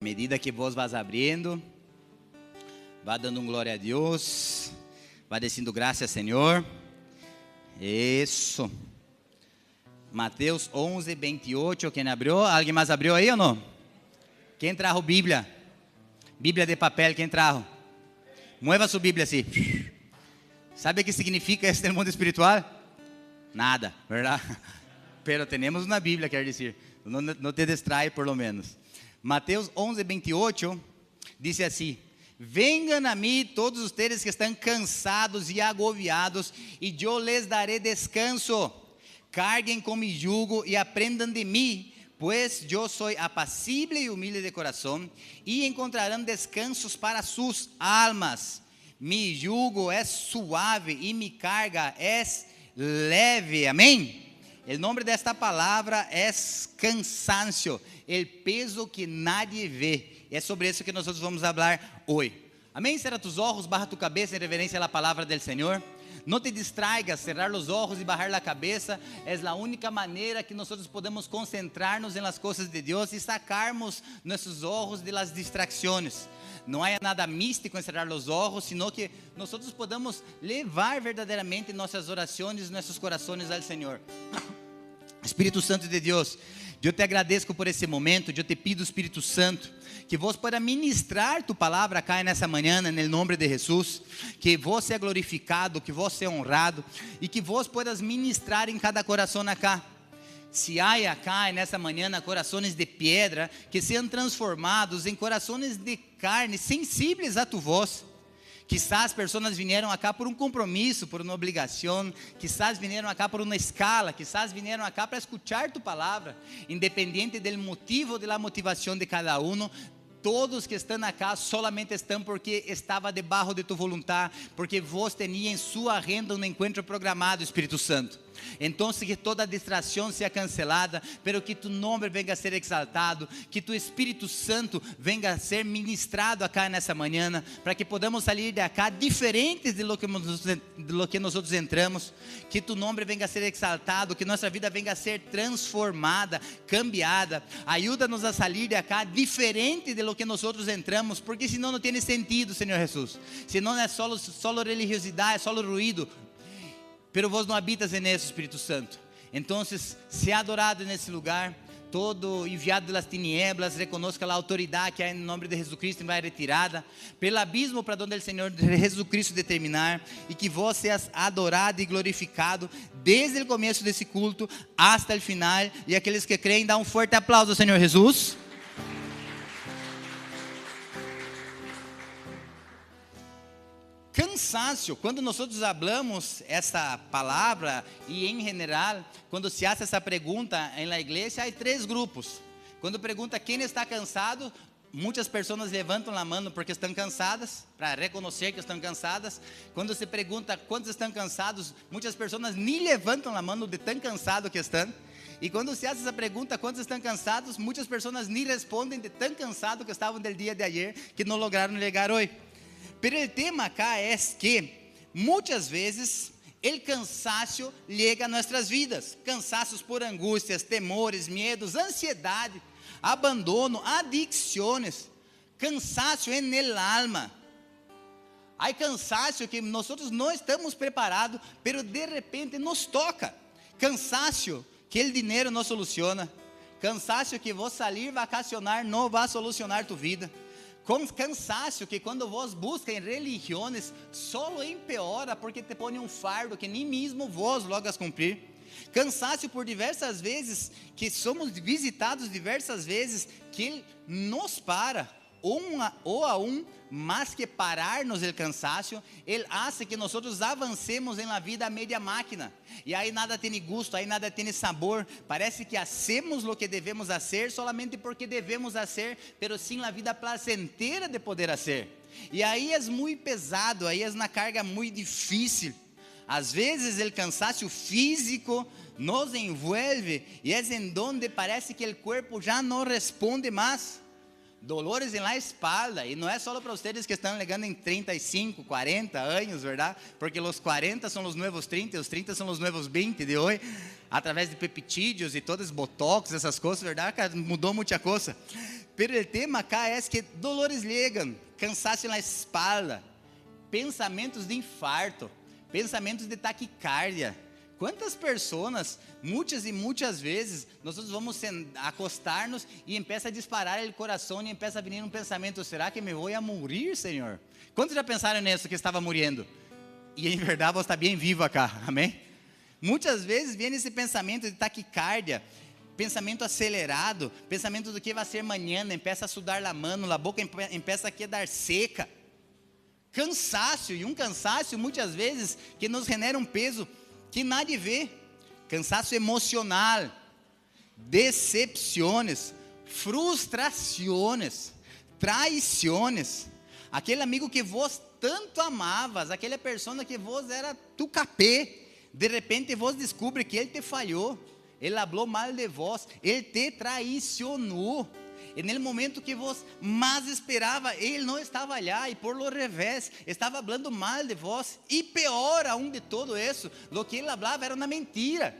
À medida que vos vas abrindo, vá dando glória a Deus, vá descendo graça ao Senhor. Isso. Mateus 11, 28, quem abriu? Alguém mais abriu aí ou não? Quem trajo Bíblia? Bíblia de papel, quem trajo? Mueva sua Bíblia assim. ¿Sabe o que significa este no mundo espiritual? Nada, verdade? Pero temos uma Bíblia, quer dizer, não te distrai por lo menos. Mateus 11, 28, diz assim: venham a mim todos ustedes que estão cansados e agobiados, e eu les daré descanso. Carguem com mi jugo e aprendam de mim, pues eu sou apacible e humilde de coração, e encontrarão descansos para suas almas. Mi jugo é suave e mi carga é leve. Amém? O nome desta palavra é cansancio, o peso que nadie vê. É sobre isso que nós vamos falar hoje. Amém? Cerra tus ojos, baja tu cabeça em reverência à palavra do Senhor. Não te distraigas, cerrar os olhos e bajar a cabeça é a única maneira que nós podemos concentrar-nos em las coisas de Deus e sacarmos nossos olhos de las distracções. Não há nada místico em cerrar os olhos, sino que nós podemos levar verdadeiramente nossas orações, nossos corações ao Senhor. Espírito Santo de Deus, eu te agradeço por esse momento. Eu te pido, Espírito Santo, que vos pueda ministrar tu palavra acá nessa manhã, no nome de Jesus, que vos seja glorificado, que vos seja honrado, e que vos puedas ministrar em cada coração acá. Se há acá nessa manhã corações de pedra, que sejam transformados em corações de carne, sensíveis a tu voz. Quizás pessoas vieram acá por um compromisso, por uma obrigação, quizás vieram acá por uma escala, quizás vieram acá para escuchar tu palavra, independente do motivo, da motivação de cada um. Todos que estão acá solamente estão porque estava debaixo de tu voluntad, porque vos tinha em sua agenda um encontro programado, Espírito Santo. Então que toda distração seja cancelada, pero que tu nome venga a ser exaltado, que tu Espírito Santo venga a ser ministrado acá nessa manhã, para que podamos sair de acá diferentes de lo que nós entramos, que tu nome venga a ser exaltado, que nossa vida venga a ser transformada, cambiada. Ajuda-nos a sair de acá diferente de lo que nós entramos, porque senão não tem sentido, Senhor Jesus. Senão é solo religiosidade, é solo ruído. Pero vos não habitas nisso, Espírito Santo. Então, se adorado nesse lugar. Todo enviado das tinieblas, reconozca a autoridade que há no nome de Jesus Cristo e vai retirada. Pelo abismo para onde o Senhor Jesus Cristo determinar. E que vos seas adorado e glorificado desde o começo desse culto hasta o final. E aqueles que creem, dá um forte aplauso ao Senhor Jesus. Cansancio, quando nós falamos essa palavra e em geral, quando se faz essa pergunta em la igreja, há três grupos. Quando pergunta quem está cansado, muitas pessoas levantam a mão porque estão cansadas, para reconhecer que estão cansadas. Quando se pergunta quantos estão cansados, muitas pessoas nem levantam a mão de tão cansado que estão. E quando se faz essa pergunta, quantos estão cansados, muitas pessoas nem respondem de tão cansado que estavam do dia de ayer, que não lograram chegar hoje. Pero o tema acá é que muitas vezes o cansaço chega a nossas vidas. Cansaços por angústias, temores, medos, ansiedade, abandono, adicções. Cansaço en el alma. Há cansaço que nós não estamos preparados, pero de repente nos toca. Cansaço que o dinheiro não soluciona. Cansaço que vos salir vacacionar não vai solucionar tu vida. Com cansaço que quando vos busca em religiões, solo empeora porque te põe um fardo que nem mesmo vos logas cumprir. Cansaço por diversas vezes, que somos visitados diversas vezes, que ele nos para, mas que parar-nos o cansaço, ele hace que nós avancemos em la vida a media máquina, e aí nada tem gosto, aí nada tem sabor, parece que hacemos lo que devemos hacer, solamente porque devemos hacer, pero sin la vida placentera de poder hacer, e aí é muito pesado, aí é uma carga muito difícil. Às vezes o cansaço físico nos envolve, e é em donde parece que o corpo já não responde mais. Dolores em la espalda, e não é só para vocês que estão chegando em 35, 40 anos, verdade? Porque os 40 são os novos 30, e os 30 são os novos 20 de hoje, através de peptídeos e todos os botox, essas coisas, verdade? Mudou muita coisa. Pero el tema acá es que dolores llegan, cansancio na espalda, pensamentos de infarto, pensamentos de taquicardia. Quantas pessoas, muitas e muitas vezes, nós vamos acostar-nos e empieza a disparar o coração e empieza a vir um pensamento: será que me vou a morrer, Senhor? Quantos já pensaram nisso, que estava morrendo? E em verdade você está bem vivo acá, amém? Muitas vezes vem esse pensamento de taquicardia, pensamento acelerado, pensamento do que vai ser amanhã, empieza a sudar a mão, a boca empieza a quedar seca. Cansaço, e um cansaço muitas vezes que nos genera um peso que nadie vê. Cansaço emocional, decepções, frustrações, traições. Aquele amigo que vos tanto amavas, aquela pessoa que vos era tu capê, de repente vos descobre que ele te falhou, ele falou mal de vós, ele te traicionou. E no momento que vos mais esperava, ele não estava lá, e por lo revés, estava falando mal de vós. E pior aún de todo isso, lo que ele falava era uma mentira.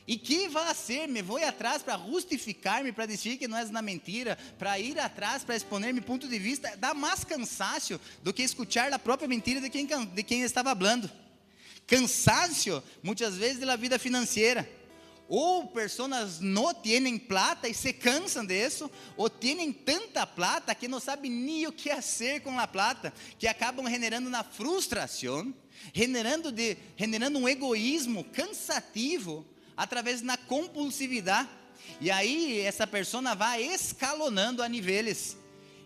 E que vai ser? Me vou atrás para justificar-me, para dizer que não é uma mentira, para ir atrás, para exponer meu ponto de vista. Dá mais cansaço do que escutar a própria mentira de quem estava falando. Cansaço, muitas vezes, da vida financeira. Ou pessoas não têm plata e se cansam disso, ou têm tanta plata que não sabem nem o que fazer com a plata, que acabam generando uma frustração, generando um egoísmo cansativo, através da compulsividade. E aí essa pessoa vai escalonando a níveis.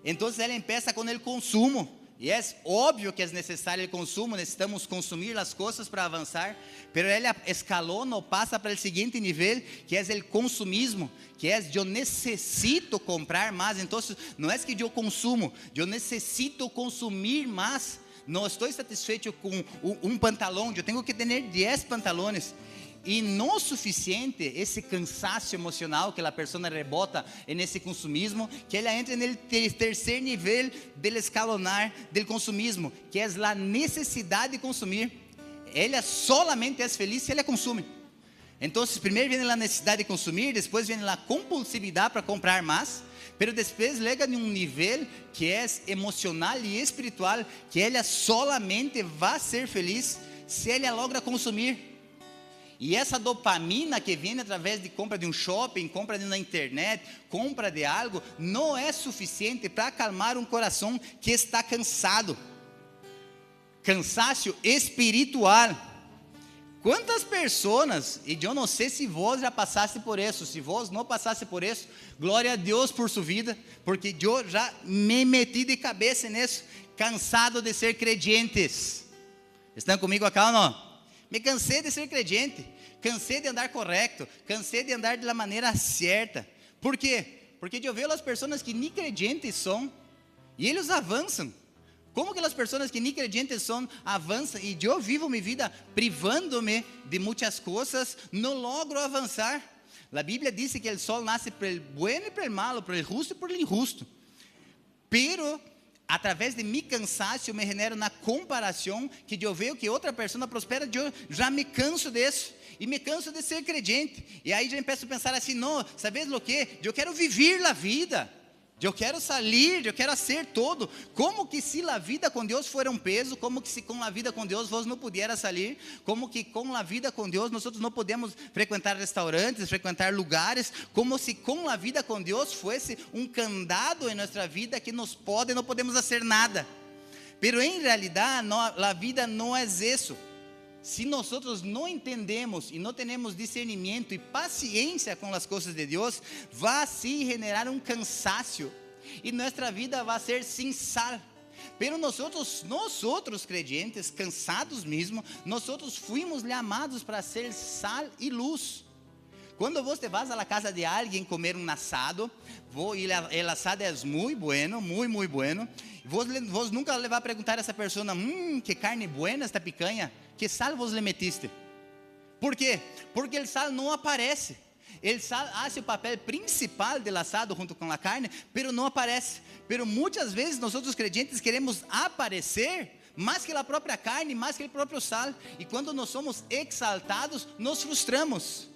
Então ela empieza com o consumo. E é óbvio que é necessário o consumo, necessitamos consumir as coisas para avançar, pero ela escalona ou passa para o seguinte nível, que é o consumismo, que é eu necessito comprar mais. Então não é que eu consumo, eu necessito consumir mais. Não estou satisfeito com um pantalão, eu tenho que ter 10 pantalones. E não suficiente esse cansaço emocional que a pessoa rebota nesse consumismo, que ela entra no terceiro nível do escalonar do consumismo, que é a necessidade de consumir. Ela solamente é feliz se ela consume. Então, primeiro vem a necessidade de consumir, depois vem a compulsividade para comprar mais, pero depois chega em um nível que é emocional e espiritual, que ela solamente vai ser feliz se ela logra consumir. E essa dopamina que vem através de compra de um shopping, compra na internet, compra de algo, não é suficiente para acalmar um coração que está cansado. Cansaço espiritual. Quantas pessoas, e eu não sei se vós já passaste por isso, se vós não passaste por isso, glória a Deus por sua vida, porque eu já me meti de cabeça nisso, cansado de ser crentes. Estão comigo acá ou não? Me cansei de ser crente, cansei de andar correto, cansei de andar da maneira certa. Por quê? Porque eu vejo as pessoas que nem crentes são, e eles avançam. Como que as pessoas que nem crentes são, avançam, e eu vivo minha vida privando-me de muitas coisas, não logro avançar. A Bíblia diz que o sol nasce para o bueno e para o malo, para o justo e para o injusto. Pero através de mi cansaço, eu me genero na comparação, que eu vejo que outra pessoa prospera, eu já me canso disso, e me canso de ser crente, e aí já começo a pensar assim: não, sabes o que? Eu quero viver a vida, eu quero sair, eu quero ser todo. Como que se a vida com Deus for um peso, como que se com a vida com Deus vos não pudiera sair, como que com a vida com Deus nós não podemos frequentar restaurantes, frequentar lugares, como se com a vida com Deus fosse um candado em nossa vida que não podemos fazer nada. Pero em realidade a vida não é isso. Se nós não entendemos e não temos discernimento e paciência com as coisas de Deus, vai se generar um cansaço e nossa vida vai ser sem sal. Pero nós crentes, cansados mesmo, nós fuimos chamados para ser sal e luz. Quando você vai à casa de alguém comer um assado, e o assado é muito bueno, muito bueno, vos nunca le vai perguntar a essa pessoa: que carne buena esta picanha, que sal vos le metiste? Por quê? Porque o sal não aparece. O sal faz o papel principal do assado junto com a carne, pero não aparece. Pero muitas vezes nós crentes queremos aparecer mais que a própria carne, mais que o próprio sal. E quando nós somos exaltados, nos frustramos.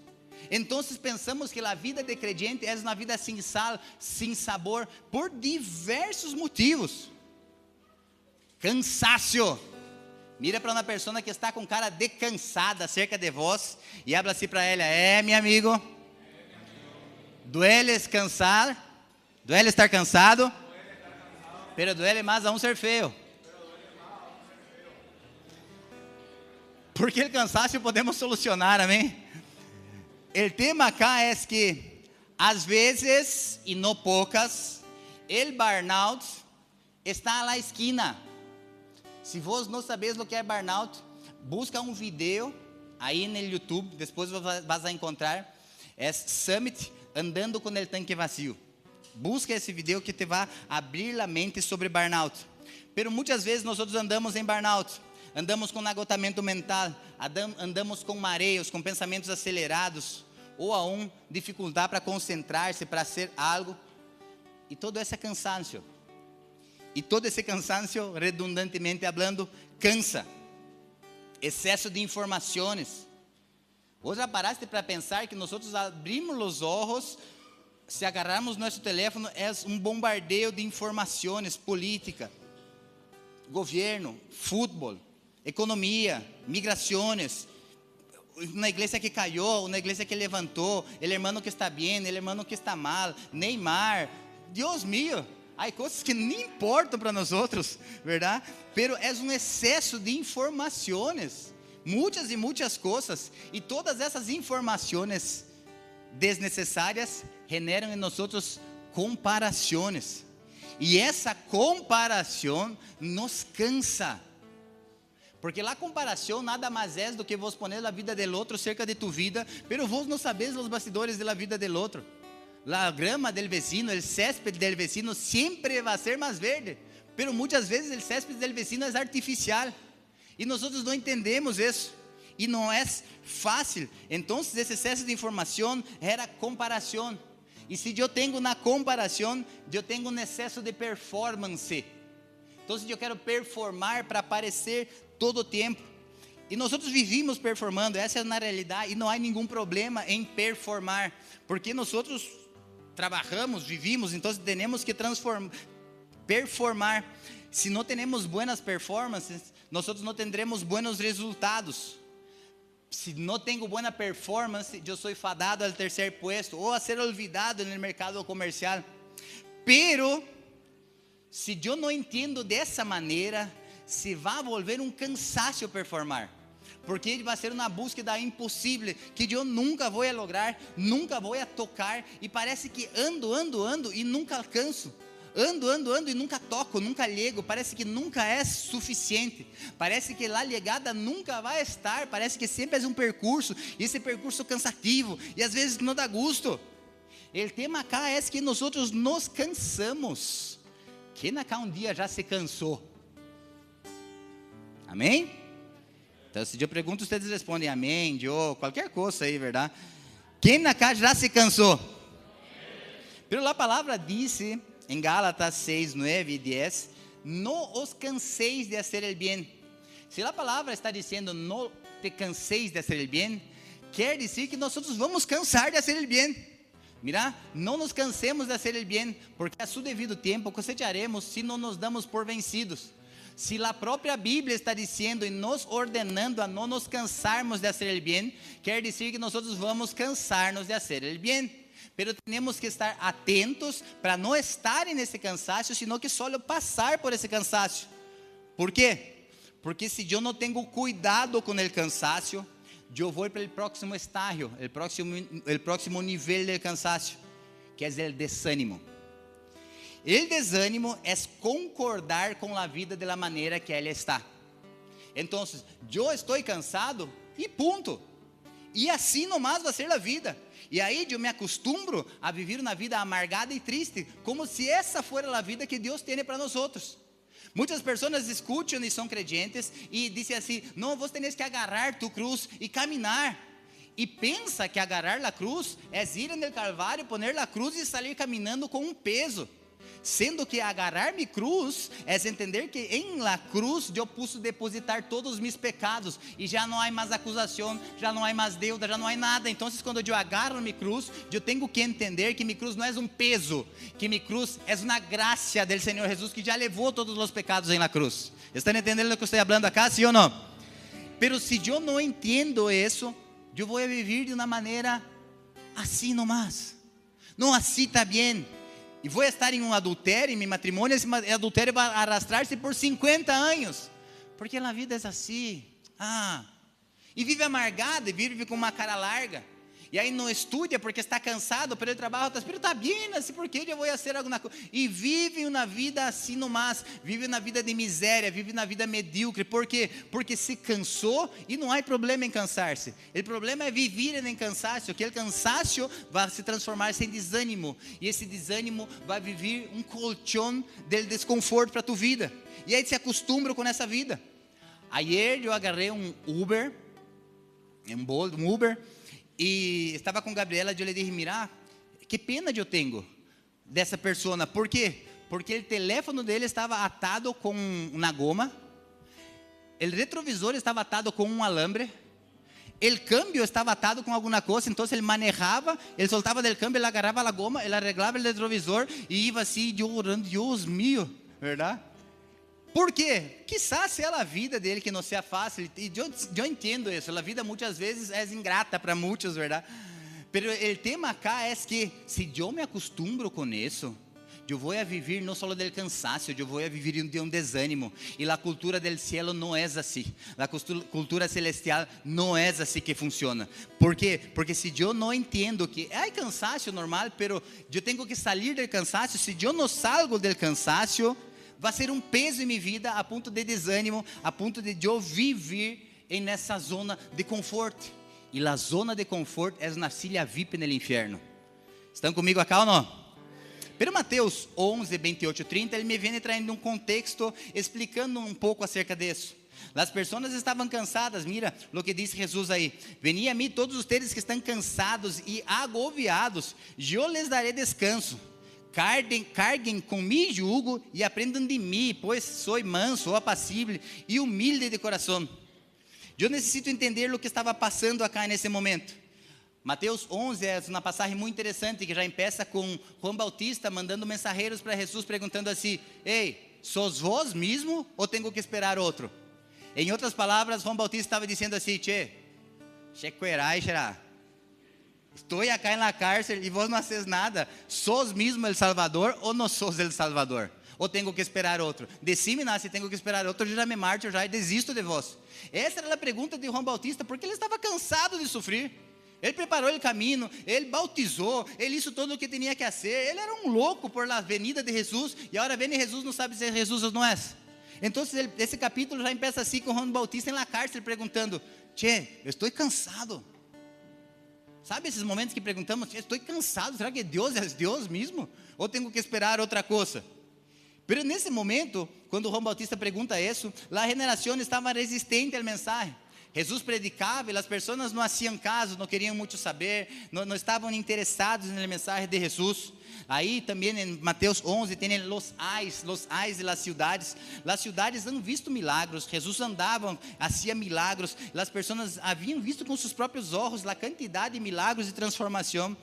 Então pensamos que a vida de creyente é uma vida sem sal, sem sabor, por diversos motivos. Cansaço. Mira para uma pessoa que está com cara de cansada cerca de vós e habla assim para ela: meu amigo, duele cansar, duele estar cansado, pero duele mais aún ser feio. Porque o cansaço podemos solucionar, amém? O tema acá é que, às vezes, e não poucas, o burnout está na esquina. Se vos não sabes o que é burnout, busca um vídeo aí no YouTube, depois vas a encontrar, é Summit andando com o tanque vazio. Busca esse vídeo que te vai abrir a mente sobre burnout. Pero muitas vezes nós andamos em burnout. Andamos com agotamento mental, andamos com mareios, com pensamentos acelerados, ou aún dificuldade para concentrar-se, para ser algo, e todo esse cansaço. E todo esse cansaço, redundantemente falando, cansa. Excesso de informações. Hoje já paraste para pensar que nós abrimos os olhos, se agarrarmos nosso telefone, é um bombardeio de informações, política, governo, futebol, economia, migrações, uma igreja que caiu, uma igreja que levantou, o irmão que está bem, o irmão que está mal, Neymar, Deus mío, há coisas que nem importam para nós outros, verdade? Pero é um excesso de informações, muitas e muitas coisas, e todas essas informações desnecessárias generam em nós outros comparações, e essa comparação nos cansa. Porque a comparação nada mais é do que vos poner a vida del outro cerca de tu vida, pero vos não sabes os bastidores da vida del outro. A grama del vecino, o césped del vecino sempre vai ser mais verde, pero muitas vezes o césped del vecino é artificial, e nós não entendemos isso, e não é fácil. Então esse excesso de informação era comparação, e se eu tenho na comparação, eu tenho um excesso de performance. Então eu quero performar para aparecer todo o tempo, e nós outros vivimos performando, essa é na realidade, e não há nenhum problema em performar, porque nós outros trabalhamos, vivimos, então temos que performar. Se não temos boas performances, nós outros não teremos bons resultados. Se não tenho boa performance, eu sou fadado ao terceiro puesto, ou a ser olvidado no mercado comercial. Pero se eu não entendo dessa maneira, se vai volver um cansaço performar, porque vai ser uma búsqueda impossível, que eu nunca vou lograr, nunca vou tocar, e parece que ando e nunca alcanço, ando e nunca toco, nunca chego, parece que nunca é suficiente, parece que a chegada nunca vai estar, parece que sempre é um percurso, e esse percurso cansativo, e às vezes não dá gosto. O tema acá é que nós outros nos cansamos. Quem acá um dia já se cansou? Amém? Então, se eu pergunto, vocês respondem amém, eu, qualquer coisa aí, verdade? Quem acá já se cansou? Pero a palavra disse em Gálatas 6, 9 e 10: não os canseis de hacer el bien. Se a palavra está dizendo não te canseis de hacer el bien, quer dizer que nós vamos cansar de hacer el bien. Mira, não nos cansemos de hacer el bien, porque a su devido tempo cosecharemos se não nos damos por vencidos. Se a própria Bíblia está dizendo e nos ordenando a não nos cansarmos de hacer el bien, quer dizer que nós vamos cansar-nos de hacer el bien. Pero temos que estar atentos para não estarem nesse cansaço, senão que só passar por esse cansaço. Por quê? Porque se eu não tenho cuidado com o cansaço, eu vou para o próximo estágio, o próximo nível de cansaço, que é o desânimo. O desânimo é concordar com a vida da maneira que ela está. Então, eu estou cansado e ponto. E assim nomás vai ser a vida. E aí eu me acostumo a viver uma vida amargada e triste, como se essa fosse a vida que Deus tem para nós outros. Muitas pessoas escutam e são crentes e dizem assim: não, você tem que agarrar tu cruz e caminhar. E pensa que agarrar a cruz é ir no Calvário, poner a cruz e sair caminhando com um peso. Sendo que agarrar mi cruz é entender que em la cruz eu posso depositar todos os meus pecados e já não há mais acusação, já não há mais deuda, já não há nada. Então, quando eu agarro mi cruz, eu tenho que entender que mi cruz não é um peso, que mi cruz é uma graça do Senhor Jesus que já levou todos os pecados em la cruz. Estão entendendo o que eu estou falando acá, sim ou não? Pero se eu não entendo isso, eu vou viver de uma maneira assim nomás. Não, assim está bem. E vou estar em um adultério, em meu matrimônio, esse adultério vai arrastrar-se por 50 anos. Porque a vida é assim. E vive amargado, e vive com uma cara larga. E aí não estuda porque está cansado pelo trabalho, pero está bem, assim, porque eu vou fazer alguma coisa. E vive uma vida assim nomás, vive uma vida de miséria, vive uma vida medíocre. Por quê? Porque se cansou e não há problema em cansar-se. O problema é viver em cansaço, que o cansaço vai se transformar em desânimo. E esse desânimo vai viver um colchão de desconforto para tu vida. E aí se acostumbra com essa vida. Ayer eu agarrei um Uber, e estava com Gabriela, eu lhe disse, mira, que pena eu tenho dessa pessoa. ¿Por quê? Porque o telefone dele estava atado com uma goma, o retrovisor estava atado com um alambre, o câmbio estava atado com alguma coisa, então ele manejava, ele soltava do câmbio, ele agarrava a goma, ele arreglava o retrovisor e ia assim, eu orando, Deus mío, verdade? Por quê? Quizás seja a vida dele que não seja fácil, e eu entendo isso, a vida muitas vezes é ingrata para muitos, verdade? Mas o tema acá é que, se eu me acostumbro com isso, eu vou a viver não só do cansaço, eu vou a viver de um desânimo, e a cultura do cielo não é assim, a cultura celestial não é assim que funciona. Por quê? Porque se eu não entendo que é cansaço normal, mas eu tenho que sair do cansaço, se eu não salgo do cansaço, vai ser um peso em minha vida, a ponto de desânimo, a ponto de eu viver nessa zona de conforto. E a zona de conforto é uma silla VIP no inferno. Estão comigo acá ou não? Pero Mateus 11, 28, 30, ele me vem trazendo um contexto, explicando um pouco acerca disso. As pessoas estavam cansadas, mira o que diz Jesus aí: veni a mim todos os que estão cansados e agobiados, eu les darei descanso. Carguem com mi jugo e aprendam de mim, pois sou manso, apassível e humilde de coração. Eu necessito entender o que estava passando acá nesse momento. Mateus 11 é uma passagem muito interessante que já começa com João Bautista mandando mensageiros para Jesus perguntando assim: ei, sos vós mesmo ou tenho que esperar outro? Em outras palavras, João Bautista estava dizendo assim: che cuerai, será? Estou acá na cárcel e vos não haces nada. ¿Sos mesmo el Salvador ou não sos el Salvador? Ou tenho que esperar outro? Decime se tenho que esperar outro, eu já me marcho, eu já desisto de vós. Essa era a pergunta de João Bautista, porque ele estava cansado de sofrer. Ele preparou o caminho, ele bautizou, ele hizo todo o que tinha que fazer. Ele era um louco por la venida de Jesus, e agora vem Jesus, não sabe se Jesus não é. Então, esse capítulo já começa assim com João Bautista na cárcel, perguntando: che, eu estou cansado. Sabe esses momentos que perguntamos: estou cansado, será que Deus é Deus mesmo? Ou tenho que esperar outra coisa? Mas nesse momento, quando João Bautista pergunta isso, a generação estava resistente à mensagem. Jesus predicava e as pessoas não faziam caso, não queriam muito saber, não estavam interessados na mensagem de Jesus. Aí também em Mateus 11 tem los ais de las cidades. As cidades han visto milagros, Jesus andava, fazia milagros, as pessoas haviam visto com seus próprios olhos a quantidade de milagros e transformação,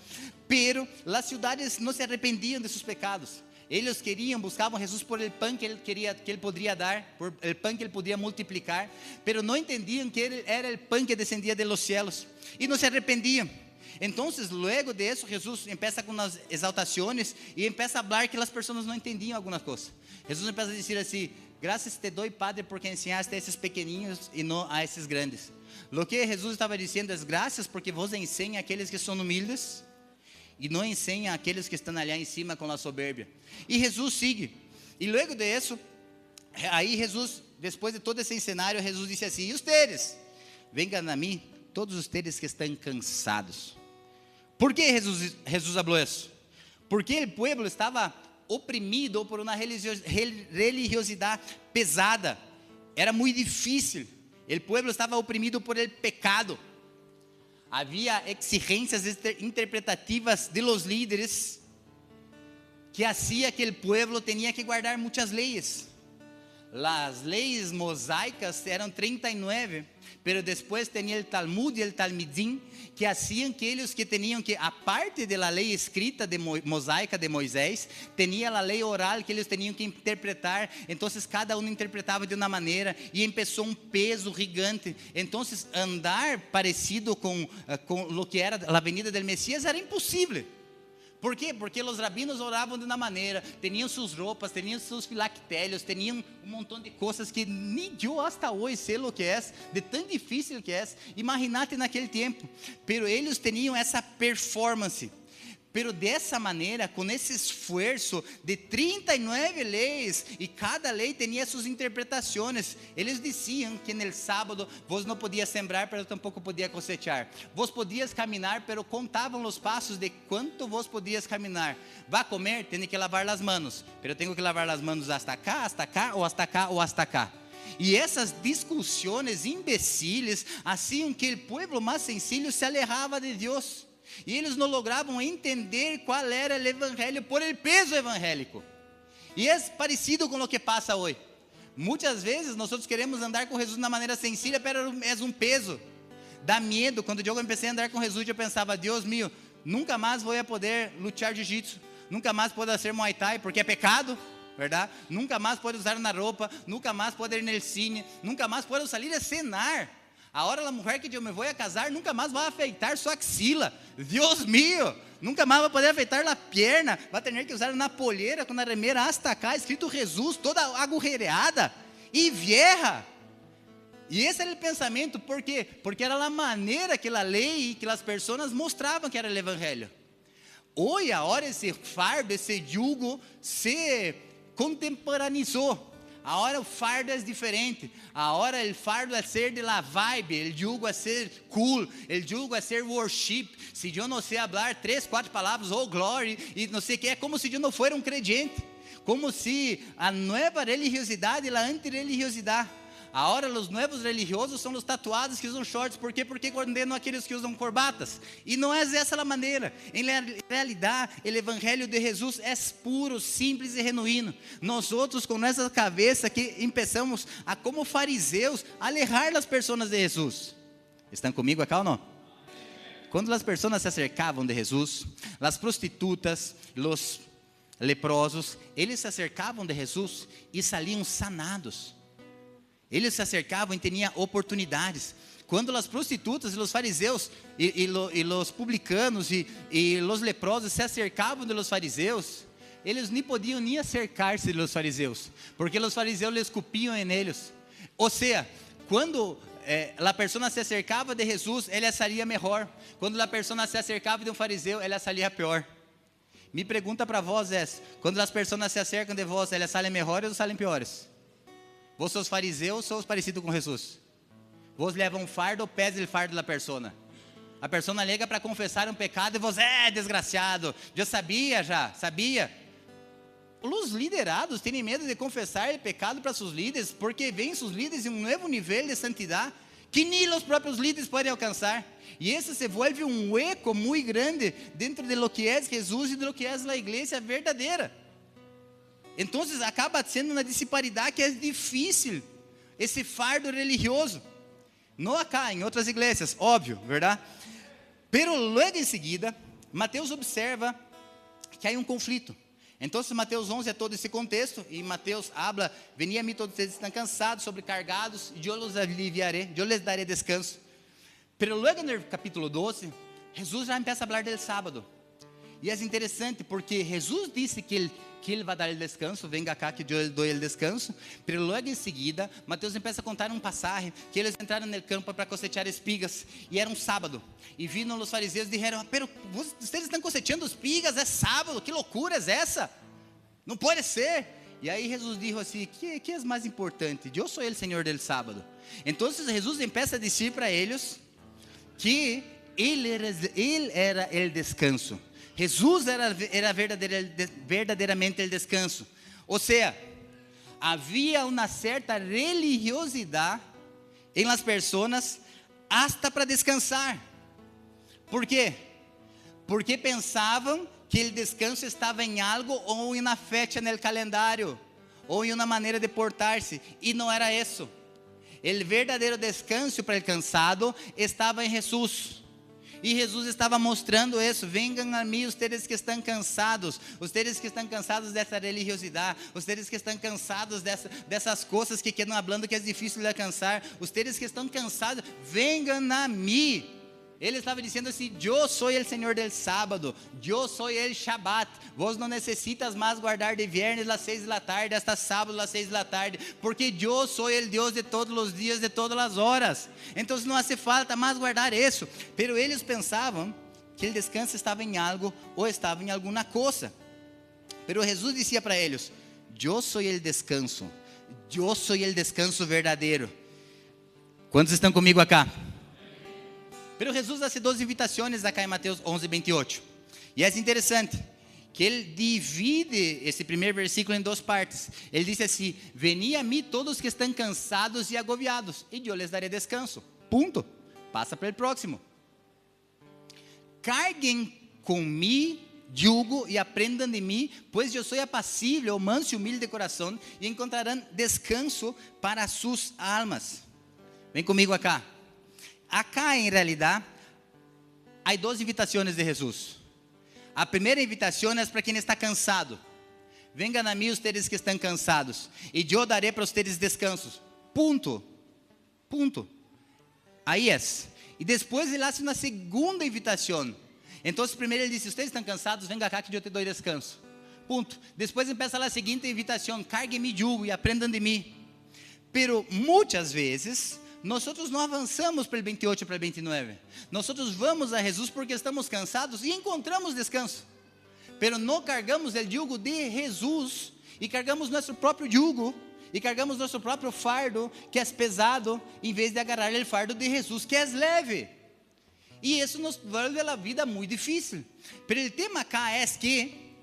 pero as cidades não se arrependiam de seus pecados. Eles buscavam Jesus por el pão que ele poderia dar, por el pão que ele podia multiplicar, pero não entendiam que ele era o pão que descendia de los cielos, e não se arrependiam. Então, luego de isso, Jesus começa com as exaltações e começa a falar que as pessoas não entendiam algumas coisas. Jesus começa a dizer assim: graças te dou, Padre, porque ensinaste a esses pequeninos e não a esses grandes. Lo que Jesus estava dizendo é: graças porque vos ensina aqueles que são humildes e não ensina aqueles que estão ali em cima com a soberbia. E Jesus sigue. E logo de isso, aí Jesus, depois de todo esse cenário, Jesus disse assim: e ustedes, venham a mim, todos ustedes que estão cansados. Por que Jesus falou isso? Porque o povo estava oprimido por uma religiosidade pesada. Era muito difícil. O povo estava oprimido por el pecado. Havia exigências interpretativas de los líderes que hacía que el pueblo tenía que guardar muchas leyes. Las leyes mosaicas eram 39, pero después tenía el Talmud y el Talmidim, que hacían que ellos que tenían que, aparte de la ley escrita de mosaica de Moisés, tenía la ley oral que eles tenían que interpretar. Entonces cada uno interpretava de uma maneira e empezou um peso gigante. Então andar parecido com o que era a venida del Messias era impossível. ¿Por quê? Porque os rabinos oravam de uma maneira, tinham suas roupas, tinham seus filactérios, tinham montão de coisas que nem eu hasta hoje sei o que é, de tão difícil que é. Imagínate naquele tempo. Pero eles tinham essa performance. Pero dessa maneira, com esse esforço de 39 leis, e cada lei tinha suas interpretações, eles diziam que no sábado vos não podia sembrar, pero tampouco podia cosechar. Vos podias caminhar, pero contavam os passos de quanto vos podias caminhar. Vá comer, tem que lavar as manos, pero tenho que lavar as manos hasta cá, ou hasta cá, ou hasta cá. E essas discussões imbecis haciam que o povo mais sencillo se alejava de Deus. E eles não logravam entender qual era o evangelho por el peso evangélico. E é parecido com o que passa hoje. Muitas vezes nós queremos andar com Jesus de uma maneira sencilla, pero é um peso. Dá medo. Quando eu comecei a andar com Jesus, eu pensava, Deus meu, nunca mais vou poder lutar jiu-jitsu, nunca mais poder ser muay thai, porque é pecado, verdade? Nunca mais poder usar na roupa, nunca mais poder ir no cine, nunca mais poder sair a cenar. Agora a mulher que eu me vou a casar nunca mais vai afeitar sua axila. Deus mío, nunca mais vai poder afeitar a perna. Vai ter que usar na polleira com a remera hasta cá, escrito Jesus, toda agurreada e vieja. E esse era o pensamento, por quê? Porque era a maneira que a lei, que as pessoas mostravam que era o evangelho. Hoje, agora esse fardo, esse jugo se contemporaneizou. Agora o fardo é diferente. Agora o fardo é ser de la vibe, o jugo é ser cool, o jugo é ser worship. Se eu não sei falar 3, 4 palavras, oh glory, e não sei o que, é como se eu não fosse um crente. Como se a nova religiosidade e a antirreligiosidade. Agora os novos religiosos são os tatuados que usam shorts. ¿Por quê? Porque condenam aqueles que usam corbatas. E não é essa a maneira. Em realidade, o evangelho de Jesus é puro, simples e genuíno. Nós outros, com essa cabeça que começamos a, como fariseus, alejar as pessoas de Jesus. Estão comigo acá ou não? Quando as pessoas se acercavam de Jesus, as prostitutas, os leprosos, eles se acercavam de Jesus e saíam sanados. Eles se acercavam e tinham oportunidades. Quando as prostitutas e os fariseus e os publicanos e os leprosos se acercavam dos fariseus, eles nem podiam nem acercar-se dos fariseus, porque os fariseus les escupiam em eles. Ou seja, quando a pessoa se acercava de Jesus, ela saía melhor. Quando a pessoa se acercava de um fariseu, ela saía pior. Me pergunta para vós é: quando as pessoas se acercam de vós, elas saem melhores ou saem piores? Vós sois fariseus, sois parecido com Jesus. Vós levam um fardo ou pesa o fardo da persona. A persona liga para confessar um pecado e você desgraciado. Já sabia. Os liderados têm medo de confessar o pecado para seus líderes, porque veem seus líderes em um novo nível de santidade que nem os próprios líderes podem alcançar. E esse se vuelve um eco muito grande dentro de lo que é Jesus e de lo que é a igreja verdadeira. Então, acaba sendo uma disparidade que é difícil, esse fardo religioso. Não acá, em outras igrejas, óbvio, verdade? Pero logo em seguida, Mateus observa que há um conflito. Então, Mateus 11 é todo esse contexto, e Mateus habla: veni a mim todos vocês estão cansados, sobrecargados, e eu los aliviaré, eu les daré descanso. Pero logo no capítulo 12, Jesus já começa a falar do sábado. E é interessante porque Jesus disse que ele vai dar o descanso, venga cá que eu dou o descanso. Pero logo em seguida, Mateus começa a contar um passagem que eles entraram no campo para cosechar espigas, e era um sábado. E viram os fariseus e disseram: pero vocês estão cosechando espigas, é sábado, que loucura é essa? Não pode ser. E aí Jesus disse assim: que é mais importante? Eu sou o Senhor do sábado. Então Jesus começa a dizer para eles que ele era o descanso. Jesus era verdadeiramente o descanso. Ou seja, havia uma certa religiosidade em las pessoas hasta para descansar. Por quê? Porque pensavam que o descanso estava em algo ou em uma fecha no calendário, ou em uma maneira de portar-se, e não era isso. O verdadeiro descanso para o cansado estava em Jesus. E Jesus estava mostrando isso: venham a mim, vocês que estão cansados, vocês que estão cansados dessa religiosidade, vocês que estão cansados dessas coisas que quedam falando que é difícil de alcançar, vocês que estão cansados, venham a mim. Ele estava dizendo assim: eu sou o Senhor del sábado, eu sou o Shabbat, vos não necessitas mais guardar de viernes às 6 da tarde, hasta sábado às 6 da tarde, porque eu sou o Deus de todos os dias, de todas as horas. Então não hace falta mais guardar isso. Pero eles pensavam que o descanso estava em algo ou estava em alguma coisa. Pero Jesus dizia para eles: eu sou o descanso, eu sou o descanso verdadeiro. Quantos estão comigo acá? Pero Jesus hace 2 invitações acá em Mateus 11:28. E é interessante que ele divide esse primeiro versículo em 2 partes. Ele diz assim: veni a mim todos que estão cansados e agobiados, e eu les darei descanso. Ponto. Passa para o próximo. Carguem com mim jugo e aprendam de mim, pois eu sou apassível, manso e humilde de coração, e encontrarão descanso para suas almas. Vem comigo acá. Acá, em realidade, há 2 invitações de Jesus. A primeira invitação é para quem está cansado. Venham a mim, vocês que estão cansados, e eu darei para vocês descansos. Ponto. Aí é. E depois ele faz uma segunda invitação. Então, primeiro ele disse: vocês estão cansados, venham cá que eu te dou descanso. Ponto. Depois começa a seguinte invitação: carguem-me jugo e aprendam de mim. Pero muitas vezes nós não avançamos para o 28 para o 29. Nós vamos a Jesus porque estamos cansados e encontramos descanso. Pero não cargamos o jugo de Jesus e cargamos nosso próprio jugo e cargamos nosso próprio fardo, que é pesado, em vez de agarrar o fardo de Jesus, que é leve. E isso nos vuelve a vida muito difícil. Pero o tema acá é que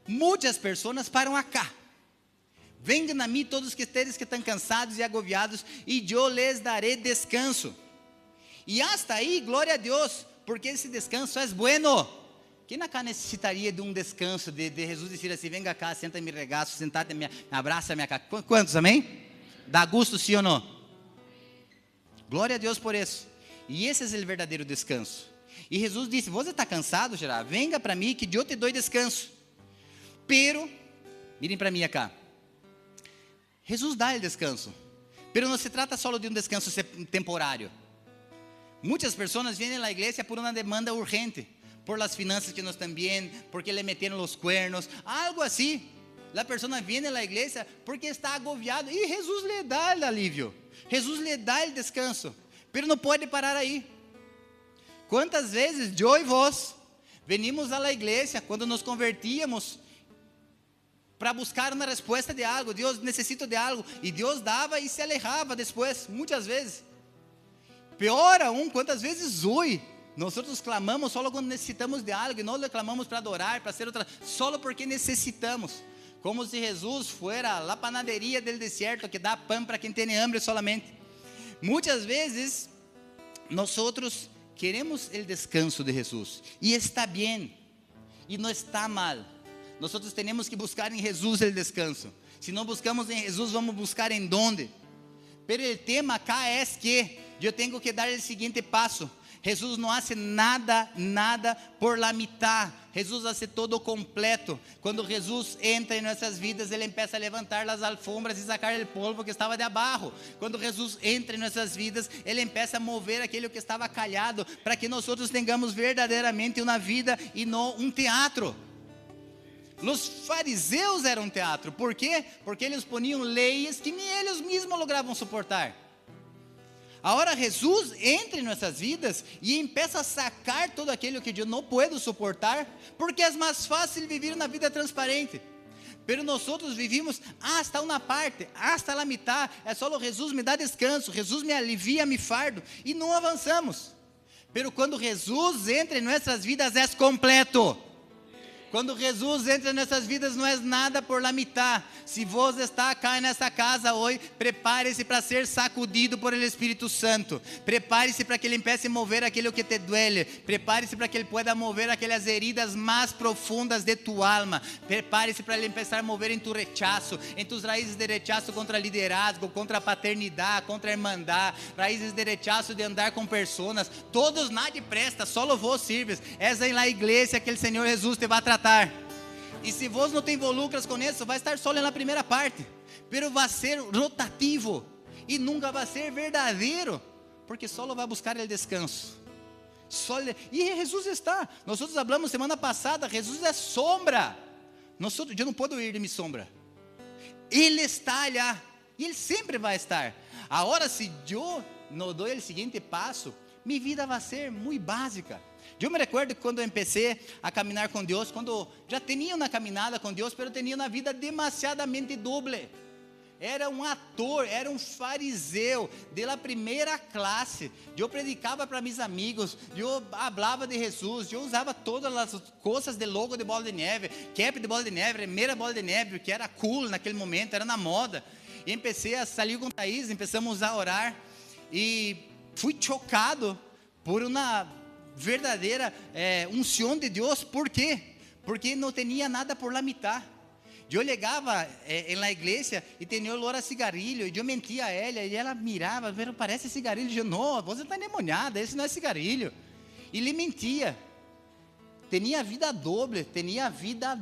muitas pessoas param acá. Venham a mim todos que estão cansados e agobiados, e eu les darei descanso. E hasta aí, glória a Deus, porque esse descanso é bueno. Quem acá necessitaria de um descanso, de Jesus dizer assim: venga cá, senta em meu regaço, sentate, me abraça minha cara? Quantos, amém? Dá gosto, sim ou não? Glória a Deus por isso. E esse é o verdadeiro descanso. E Jesus disse: você está cansado, Gerard? Venga para mim que eu te dou descanso. Pero, mirem para mim acá. Jesus dá o descanso, pero não se trata só de um descanso temporário. Muitas pessoas vêm à igreja por uma demanda urgente, por las finanças que nós também, porque le meteram os cuernos, algo assim. A pessoa vem à igreja porque está agobiado, e Jesus lhe dá o alívio, Jesus lhe dá o descanso, pero não pode parar aí. Quantas vezes eu e vós venimos à igreja quando nos convertíamos, para buscar uma resposta de algo? Deus, necessito de algo, e Deus dava e se alejava depois, muitas vezes. Pior aún, quantas vezes hoje nós clamamos só quando necessitamos de algo, e nós clamamos para adorar, para ser outra, só porque necessitamos, como se Jesus fuera a panaderia do deserto que dá pão para quem tem hambre solamente. Muitas vezes nós queremos o descanso de Jesus, e está bem, e não está mal. Nós temos que buscar em Jesus o descanso. Se não buscamos em Jesus, vamos buscar em donde? Pero o tema acá é que eu tenho que dar o seguinte passo: Jesus não hace nada por la mitad. Jesus hace todo completo. Quando Jesus entra em nossas vidas, Ele começa a levantar as alfombras e sacar o polvo que estava de abaixo. Quando Jesus entra em nossas vidas, Ele começa a mover aquilo que estava calhado, para que nós tenhamos verdadeiramente uma vida e não um teatro. Os fariseus eram um teatro. Por quê? Porque eles poniam leis que nem eles mesmos logravam suportar. Agora Jesus entra em nossas vidas e começa a sacar todo aquilo que eu não posso suportar, porque é mais fácil viver na vida transparente. Pero nós vivimos hasta uma parte, hasta a mitad. É só Jesus me dá descanso, Jesus me alivia, me fardo, e não avançamos. Pero quando Jesus entra em nossas vidas, é completo. Quando Jesus entra nessas vidas, não é nada por la mitad. Se você está acá nessa casa hoje, prepare-se para ser sacudido por el Espírito Santo. Prepare-se para que Ele empiece a mover aquilo que te duele. Prepare-se para que Ele pueda mover aquelas heridas mais profundas de tu alma. Prepare-se para Ele empezar a mover em tu rechazo, em tus raízes de rechazo contra liderazgo, contra a paternidade, contra a irmandade, raízes de rechazo de andar com pessoas. Todos nada presta, solo vos sirves. Essa é a igreja que o Senhor Jesus te vai tratar. E se você não te involucras com isso, vai estar só na primeira parte, pero vai ser rotativo e nunca vai ser verdadeiro, porque só vai buscar o descanso. E Jesus está. Nós falamos semana passada, Jesus é sombra. Eu não posso ir de minha sombra. Ele está lá e Ele sempre vai estar. Agora, se eu não dou o seguinte passo, minha vida vai ser muito básica. Eu me recuerdo que quando eu comecei a caminhar com Deus, quando já tinha uma caminhada com Deus, mas tinha uma vida demasiadamente doble. Era um ator, era um fariseu de la primeira classe. Eu predicava para meus amigos, eu falava de Jesus, eu usava todas as coisas de logo de bola de neve, cap de bola de neve, primeira bola de neve, que era cool naquele momento, era na moda. E comecei a sair com Thaís, começamos a orar e fui chocado por uma verdadeira unção de Deus. ¿Por quê? Porque não tinha nada por la mitad. Eu chegava na igreja e tinha olor a cigarrilho, e eu mentia a ela, e ela mirava, parece cigarrilho. Eu, não, você está endemoniada, esse não é cigarrilho. E lhe mentia. Tinha vida doble, tinha vida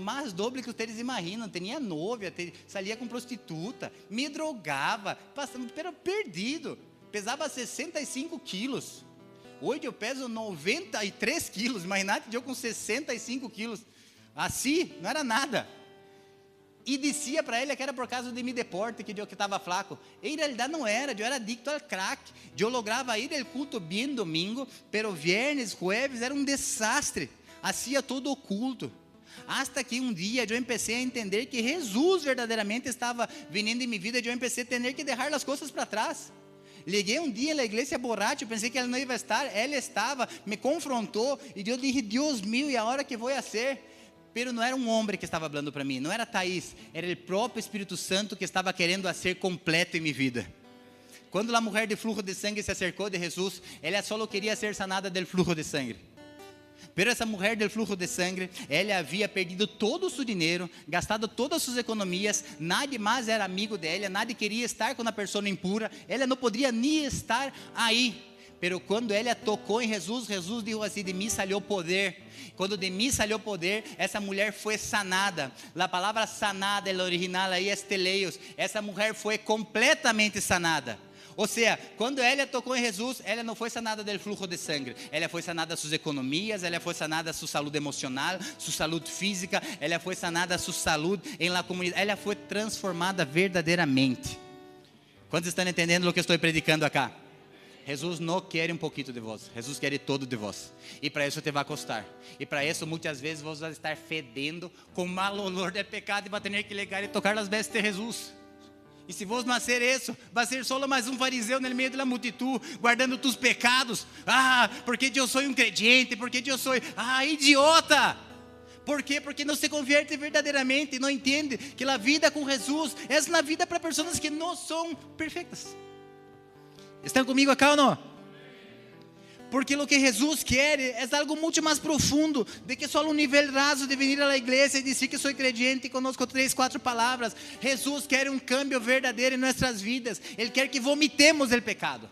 mais doble que vocês imaginam. Tinha novia, saía com prostituta, me drogava, pero perdido. Pesava 65 quilos. Hoje eu peso 93 quilos. Imagina eu com 65 quilos. Assim, não era nada. E dizia para ele que era por causa de meu deporte que eu estava flaco. Em realidade não era, eu era adicto ao crack. Eu lograva ir ao culto bem domingo, pero viernes, jueves era um desastre. Hacía todo o culto. Hasta que um dia eu comecei a entender que Jesus verdadeiramente estava vindo em minha vida, e eu comecei a ter que deixar as coisas para trás. Cheguei um dia na igreja borracho, pensei que ela não ia estar, ela estava, me confrontou, e eu disse, Deus meu, e agora que vou fazer? Pero não era um homem que estava falando para mim, não era Thaís, era o próprio Espírito Santo que estava querendo ser completo em minha vida. Quando a mulher de fluxo de sangue se acercou de Jesus, ela só queria ser sanada do fluxo de sangue. Pero essa mulher do fluxo de sangue, ela havia perdido todo o seu dinheiro, gastado todas as suas economias, nadie mais era amigo dela, nadie queria estar com uma pessoa impura, ela não podia nem estar aí. Pero quando ela tocou em Jesus, Jesus disse assim, de mim saiu poder. Quando de mim saiu poder, essa mulher foi sanada. A palavra sanada, o original aí é teleios. Essa mulher foi completamente sanada. Ou seja, quando ela tocou em Jesus, ela não foi sanada do fluxo de sangue. Ela foi sanada das suas economias, ela foi sanada da sua saúde emocional, sua saúde física, ela foi sanada da sua saúde em la comunidade. Ela foi transformada verdadeiramente. Quantos estão entendendo o que estou predicando acá? Jesus não quer um pouquinho de vós, Jesus quer todo de vós. E para isso te vai custar. E para isso muitas vezes você vai estar fedendo com mau olor de pecado e vai ter que ligar e tocar as vestes de Jesus. E se você não fazer isso, vai ser só mais um fariseu no meio da multitud, guardando tus pecados. Porque eu sou um crente, porque eu sou... idiota! Por quê? Porque não se convierte verdadeiramente e não entende que a vida com Jesus é uma vida para pessoas que não são perfeitas. Estão comigo acá ou não? Porque o que Jesus quer é algo muito mais profundo de que só um nível raso de vir à igreja e dizer que sou crente e conosco 3, 4 palavras. Jesus quer um cambio verdadeiro em nossas vidas. Ele quer que vomitemos o pecado.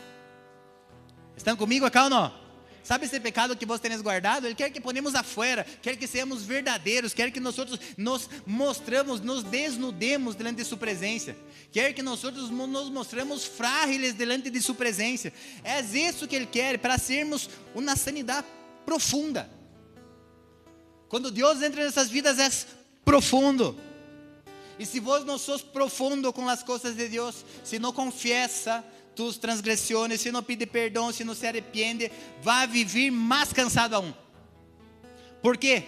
Estão comigo acá ou não? Sabe esse pecado que você tem guardado? Ele quer que ponemos afuera, quer que sejamos verdadeiros, quer que nós nos mostramos, nos desnudemos diante de sua presença, quer que nós nos mostramos frágeis diante de sua presença. É isso que Ele quer, para sermos uma sanidade profunda. Quando Deus entra nessas vidas é profundo. E se vos não sos profundo com as coisas de Deus, se não confiesa tus transgressões, se não pede perdão, se não se arrepende, vai viver mais cansado aún. Por quê?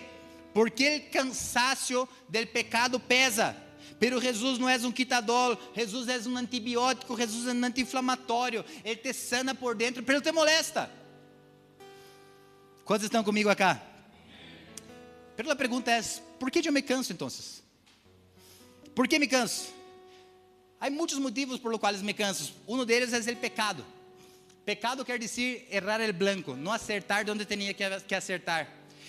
Porque o cansaço do pecado pesa. Pero Jesus não é um quitador, Jesus é um antibiótico, Jesus é um anti-inflamatório. Ele te sana por dentro, pero te molesta. Quantos estão comigo acá? Pero a pergunta é, por que eu me canso então? Por que me canso? Há muitos motivos por los quais me canso. Um deles é o pecado. Pecado quer dizer errar el blanco, não acertar de onde tinha que acertar.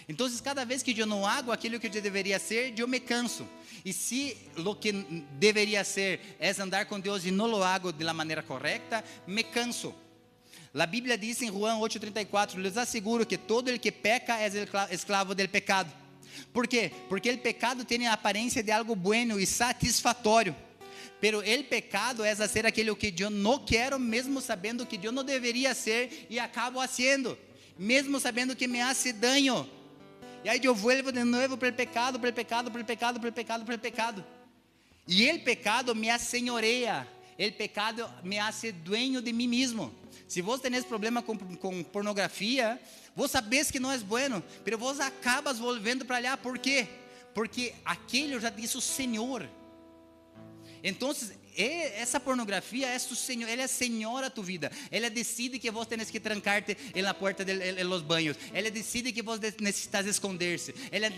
Então, cada vez que eu não hago aquilo que eu deveria ser, eu me canso. E se o que deveria ser é andar com Deus e não lo hago de la maneira correta, me canso. A Bíblia diz em Juan 8:34, les asseguro que todo el que peca é esclavo del pecado. ¿Por quê? Porque o pecado tem a aparência de algo bueno e satisfatório. Pero el pecado é fazer aquilo que eu não quero, mesmo sabendo que eu não deveria ser, e acabo haciendo, mesmo sabendo que me hace daño. E aí eu vuelvo de novo para o pecado, para o pecado, para o pecado, para o pecado, para o pecado. E o pecado me assenhoreia, o pecado me hace dueño de mim mesmo. Se vos tenés problema com pornografia, vos sabés que não é bueno, pero vos acabas volvendo para lá. ¿Por quê? Porque aquele já disse o Senhor. Então, essa pornografia é o Senhor, ela é senhora tu vida. Ela decide que vos tenés que trancar-te na porta de los banhos. Ela decide que vos necessitas esconder-se. Ela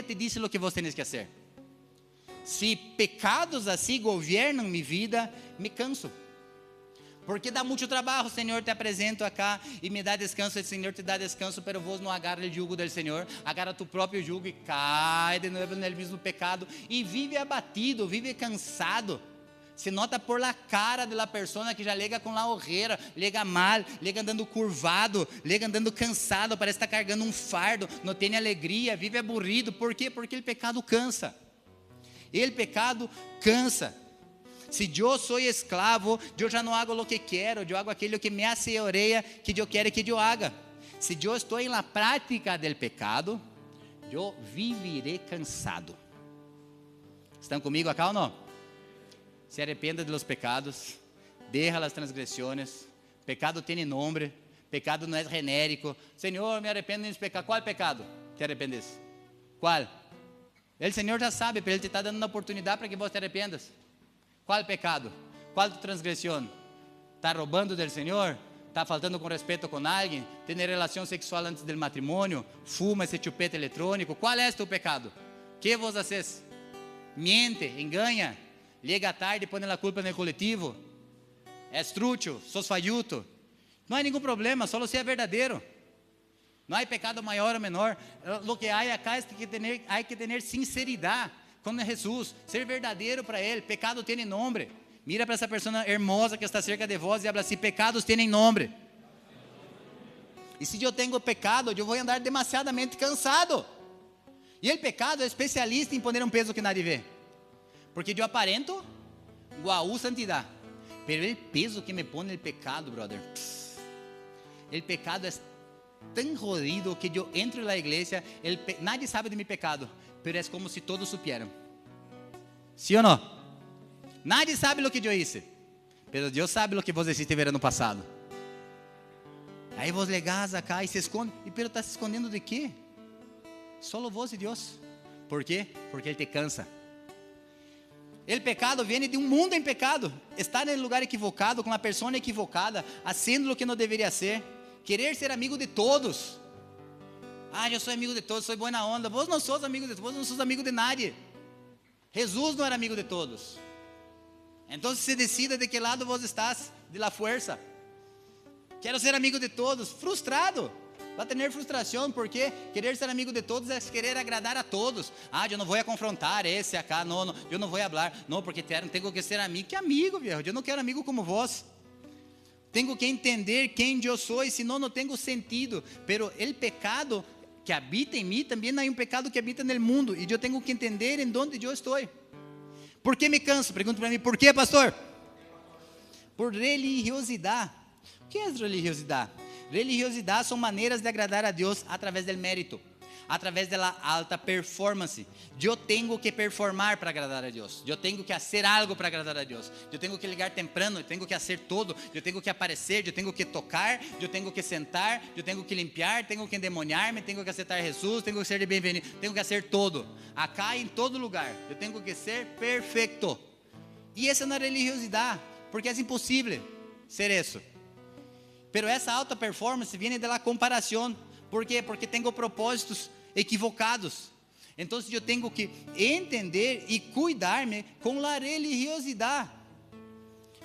te diz o que vos tenés que fazer. Se pecados assim governam minha vida, me canso. Porque dá muito trabalho, o Senhor te apresento acá e me dá descanso, o Senhor te dá descanso, pero vos não agarra o jugo do Senhor, agarra tu próprio jugo e cai de novo no mesmo pecado e vive abatido, vive cansado. Se nota por la cara de la persona que já lega com la ojera, lega mal, lega andando curvado, lega andando cansado, parece estar carregando um fardo, não tem alegria, vive aburrido. Por quê? Porque o pecado cansa. O pecado cansa. Se eu sou esclavo, eu já não hago o que quero, eu hago aquilo que me assenhoreia, que eu quero que eu haga. Se eu estou na prática do pecado, eu vivirei cansado. Estão comigo acá ou não? Se arrependa de los pecados, deja las transgresiones. Pecado tem nome, pecado não é genérico. Senhor, me arrependo de pecar. Qual pecado te arrependes? Qual? O Senhor já sabe, pero Ele te está dando uma oportunidade para que você te arrependas. Qual pecado? Qual transgressão? ¿Está roubando do Senhor? ¿Está faltando com respeito com alguém? ¿Tem relação sexual antes do matrimônio? ¿Fuma esse chupete eletrônico? Qual é tu pecado? Que vos haces? Miente, engana, llega tarde e põe a culpa no coletivo. És trucho, sos falluto. Não há nenhum problema, só você é verdadeiro. Não há pecado maior ou menor. O que há acá é que ter sinceridade com Jesus, ser verdadeiro para Ele. Pecado tem nome. Mira para essa pessoa hermosa que está cerca de vós e habla assim: pecados têm nome. E se eu tenho pecado, eu vou andar demasiadamente cansado. E o pecado é especialista em poner um peso que nadie vê. Porque eu aparento guau santidade, pero o peso que me põe o pecado, brother, o pecado é tão jodido que eu entro na igreja, nadie sabe de meu pecado, pero é como se todos supieran. ¿Sí ou não? Nadie sabe o que eu hice, pero Deus sabe o que vos hiciste verano passado. Aí vos legás acá e se esconde, pero está se escondendo de quê? Solo vos e Deus. Por quê? Porque Ele te cansa. O pecado vem de um mundo em pecado, estar no lugar equivocado, com a pessoa equivocada, fazendo o que não deveria ser, querer ser amigo de todos. Eu sou amigo de todos, sou boa onda. Vos não sos amigo de todos, vos não sos amigo de nadie. Jesus não era amigo de todos. Então se decida de que lado vos estás, de la fuerza. Quero ser amigo de todos, frustrado. Vai ter frustração, porque querer ser amigo de todos é querer agradar a todos. Eu não vou confrontar esse acá, não, eu não vou falar. Não, porque tenho que ser amigo. Que amigo, viejo? Eu não quero amigo como vós. Tenho que entender quem eu sou, senão não tenho sentido. Pero o pecado que habita em mim, também há um pecado que habita no mundo, e eu tenho que entender em onde eu estou. Por que me canso? Pergunta para mim, por que, pastor? Por religiosidade. O que é religiosidade? Religiosidade são maneiras de agradar a Deus através do mérito, através da alta performance. Eu tenho que performar para agradar a Deus. Eu tenho que fazer algo para agradar a Deus. Eu tenho que ligar temprano, eu tenho que fazer todo. Eu tenho que aparecer, eu tenho que tocar, eu tenho que sentar, eu tenho que limpiar, tenho que endemoniar-me, tenho que aceitar Jesus, tenho que ser de bem-vindo, tenho que fazer todo. Acá em todo lugar, eu tenho que ser perfeito. E essa não é religiosidade, porque é impossível ser isso. Pero essa alta performance vem da comparação. Por quê? Porque tenho propósitos equivocados. Então eu tenho que entender e cuidar-me com a religiosidade,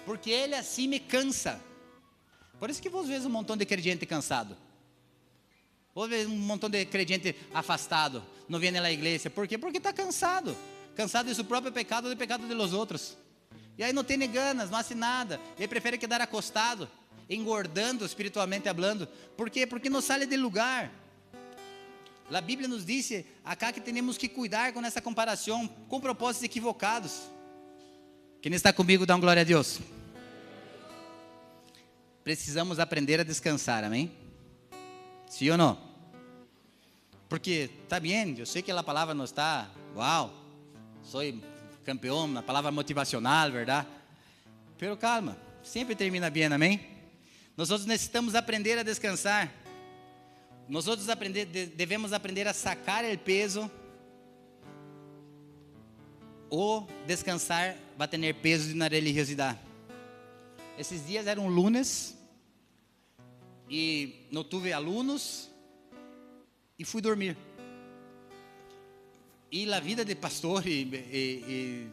porque ele assim me cansa. Por isso que vos vejo um montão de crente cansado. Vos vejo um montão de crente afastado, não vem na igreja. Por quê? Porque está cansado. Cansado de seu próprio pecado, do pecado de los outros. E aí não tem ganas, não hace nada. Ele prefere quedar acostado, engordando espiritualmente hablando. Por quê? Porque não sai do lugar. A Bíblia nos diz acá que temos que cuidar com essa comparação, com propósitos equivocados. Quem está comigo, dá uma glória a Deus. Precisamos aprender a descansar, amém? Sim ou não? Porque, está bem, eu sei que a palavra não está, uau, sou campeão na palavra motivacional, verdade? Pero calma, sempre termina bem, amém? Nós necessitamos aprender a descansar. Nós devemos aprender a sacar o peso, ou descansar vai ter peso na religiosidade. Esses dias era um lunes e não tive alunos e fui dormir. E a vida de pastor e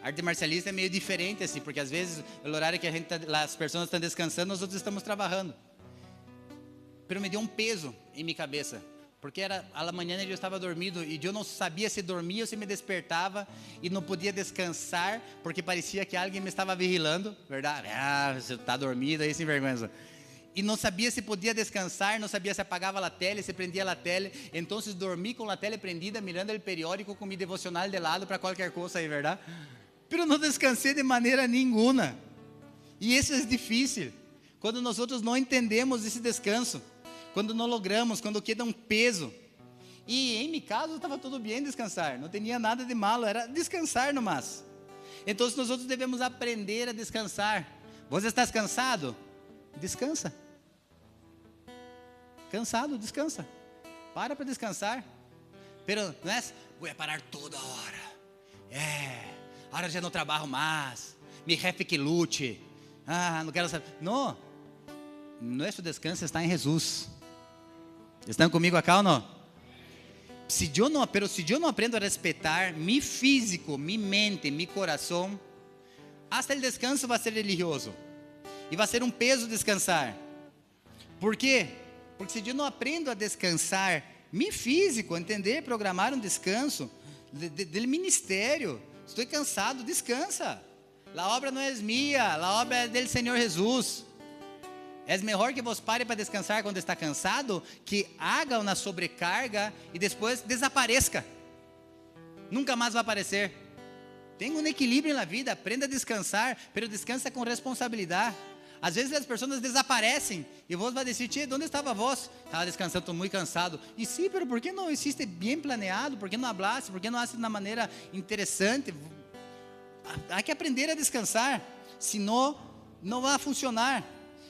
arte marcialista é meio diferente assim, porque às vezes o horário que as pessoas estão descansando, nós outros estamos trabalhando. Pero me deu um peso em minha cabeça, porque era a manhã eu estava dormindo e eu não sabia se dormia ou se me despertava e não podia descansar, porque parecia que alguém me estava vigilando, verdade? Você está dormindo aí sem vergonha. E não sabia se podia descansar, não sabia se apagava a tela, se prendia a tela. Então dormi com a tela prendida, mirando o periódico com meu devocional de lado para qualquer coisa aí, verdade? Pero não descansei de maneira nenhuma. E isso é difícil, quando nós outros não entendemos esse descanso. Quando não logramos, quando queda um peso. E em meu caso estava tudo bem descansar, não tinha nada de malo, era descansar no mais. Então nós outros devemos aprender a descansar. Você está cansado? Descansa. Cansado, descansa. Para descansar. Pero não é, vou parar toda hora. Agora já não trabalho mais. Mi jefe que lute. Não quero saber. Não. Nosso descanso está em Jesus. Estão comigo acá ou não? Se eu não aprendo a respeitar mi físico, mi mente, mi coração, hasta o descanso vai ser religioso. E vai ser um peso descansar. Por quê? Porque se eu não aprendo a descansar mi físico, entender, programar um descanso do ministério, estou cansado, descansa. A obra não é minha, a obra é do Senhor Jesus. É melhor que você pare para descansar quando está cansado, que haga uma sobrecarga e depois desapareça. Nunca mais vai aparecer. Tem um equilíbrio na vida, aprenda a descansar, mas descansa com responsabilidade. Às vezes as pessoas desaparecem e você vai dizer, onde estava vós? Estava descansando, estou muito cansado. E sim, mas por que não existe bem planeado? Por que não hablasse? Por que não hace de uma maneira interessante? Há que aprender a descansar, senão não vai funcionar.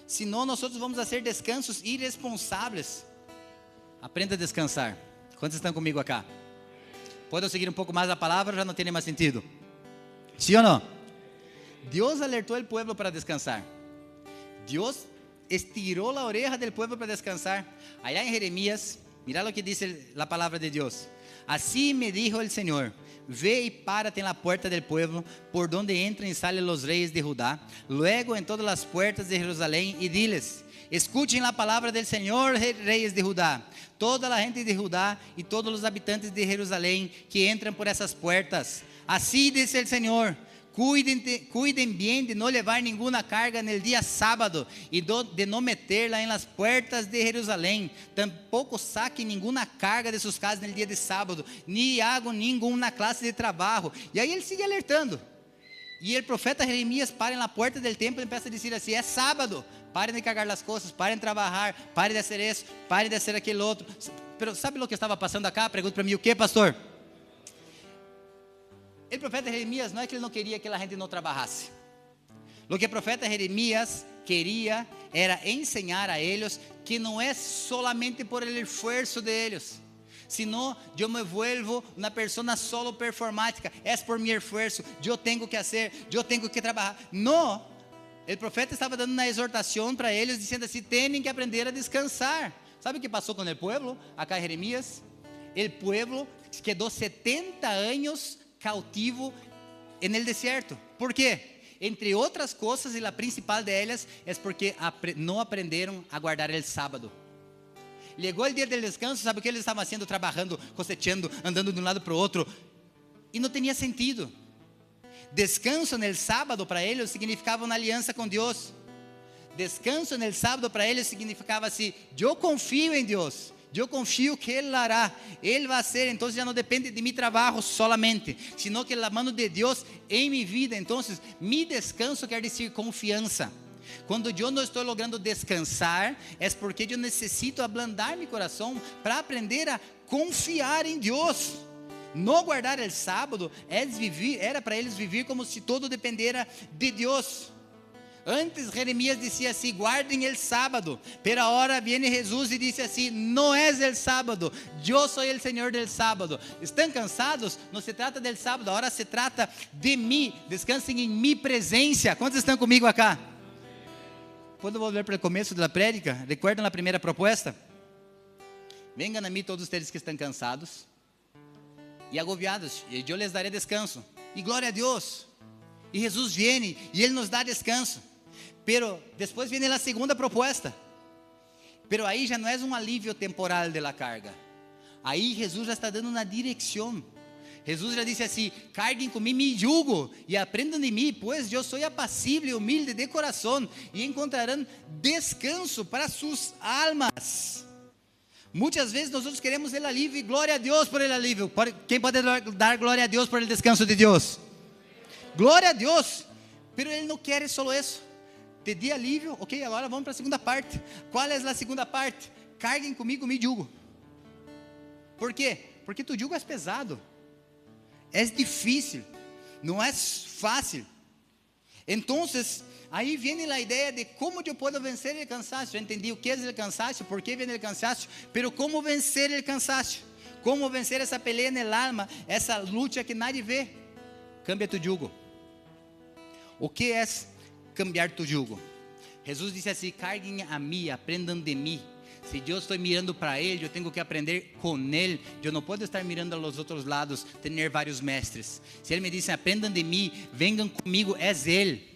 Senão nós vamos fazer descansos irresponsáveis. Aprenda a descansar. Quantos estão comigo acá? Pode seguir um pouco mais a palavra, já não tem mais sentido. Sim ou não? Deus alertou o povo para descansar. Deus estirou a oreja do povo para descansar. Allá em Jeremias, mira o que diz a palavra de Deus. Assim me dijo o Senhor: ve e párate en la puerta del pueblo, por donde entran y salen los reyes de Judá, luego en todas las puertas de Jerusalén, y diles: escuchen la palabra del Señor, reyes de Judá, toda la gente de Judá y todos los habitantes de Jerusalén que entran por esas puertas. Así dice el Señor: cuiden bien de no llevar ninguna carga en el día sábado y de no meterla en las puertas de Jerusalén. Tampoco saquen ninguna carga de sus casas en el día de sábado, ni hagan ninguna clase de trabajo. E aí ele sigue alertando. E o profeta Jeremias para na porta do templo e começa a dizer assim: é sábado, parem de carregar as coisas, parem de trabalhar, parem de fazer isso, parem de fazer aquele outro. Pero sabe o que estava passando acá? Pergunta para mim: o que, pastor? O profeta Jeremias não é que ele não queria que a gente não trabalhasse. O que o profeta Jeremias queria era ensinar a eles que não é solamente por el esforço de eles, sino eu me vuelvo uma pessoa solo performática. É por meu esforço, eu tenho que fazer, eu tenho que trabalhar. Não, o profeta estava dando uma exortação para eles, dizendo assim: têm que aprender a descansar. Sabe o que passou com o povo? Acá Jeremias, el pueblo quedó 70 años cautivo en el desierto. ¿Por qué? Entre otras cosas, y la principal de ellas es porque no aprendieron a guardar el sábado. Llegó el día del descanso, ¿sabe o que eles estavam haciendo? Trabajando, cosechando, andando de um lado para o outro, e não tinha sentido. Descanso no sábado para eles significava uma aliança com Deus. Descanso no sábado para eles significava assim: eu confio em Deus, eu confio que Ele hará, Ele vai ser, então já não depende de mi trabalho solamente, sino que a mano de Deus em minha vida. Então, mi descanso quer dizer confiança. Quando eu não estou logrando descansar, é porque eu necessito ablandar meu coração para aprender a confiar em Deus. Não guardar o sábado era para eles viver como se todo dependera de Deus. Antes Jeremias dizia assim: guardem o sábado, pero agora vem Jesus e diz assim: não é o sábado, eu sou o Senhor del sábado. Estão cansados? Não se trata del sábado, agora se trata de mim. Descansem em minha presença. Quantos estão comigo acá? Quando volver para o começo da prédica, recuerdan a primeira proposta? Vengan a mim todos vocês que estão cansados e agobiados, e eu les daré descanso. E glória a Deus. E Jesus vem e Ele nos dá descanso. Pero depois vem a segunda proposta. Pero aí já não é um alívio temporal de la carga. Aí Jesus já está dando uma direção. Jesus já disse assim: carguem comigo mi jugo e aprendam de mim, pois eu sou apacible e humilde de coração, e encontrarão descanso para suas almas. Muitas vezes nós queremos o alívio, e glória a Deus por el alívio. Quem pode dar glória a Deus por el descanso de Deus? Glória a Deus. Pero Ele não quer só isso. Te di alívio, ok, agora vamos para a segunda parte. Qual é a segunda parte? Carguem comigo mi jugo. Por quê? Porque tu jugo é pesado. É difícil, não é fácil. Então, aí vem a ideia de como eu posso vencer o cansaço. Eu entendi o que é o cansaço, por que vem o cansaço, mas como vencer o cansaço, como vencer essa peleia no alma, essa luta que nadie vê. Cambia tu jugo. O que é cambiar tu jugo? Jesus disse assim: carguem a mim, aprendam de mim. Se eu estou mirando para Ele, eu tenho que aprender com Ele. Eu não posso estar mirando aos outros lados, ter vários mestres. Se Ele me disse: aprendam de mim, venham comigo, é Ele.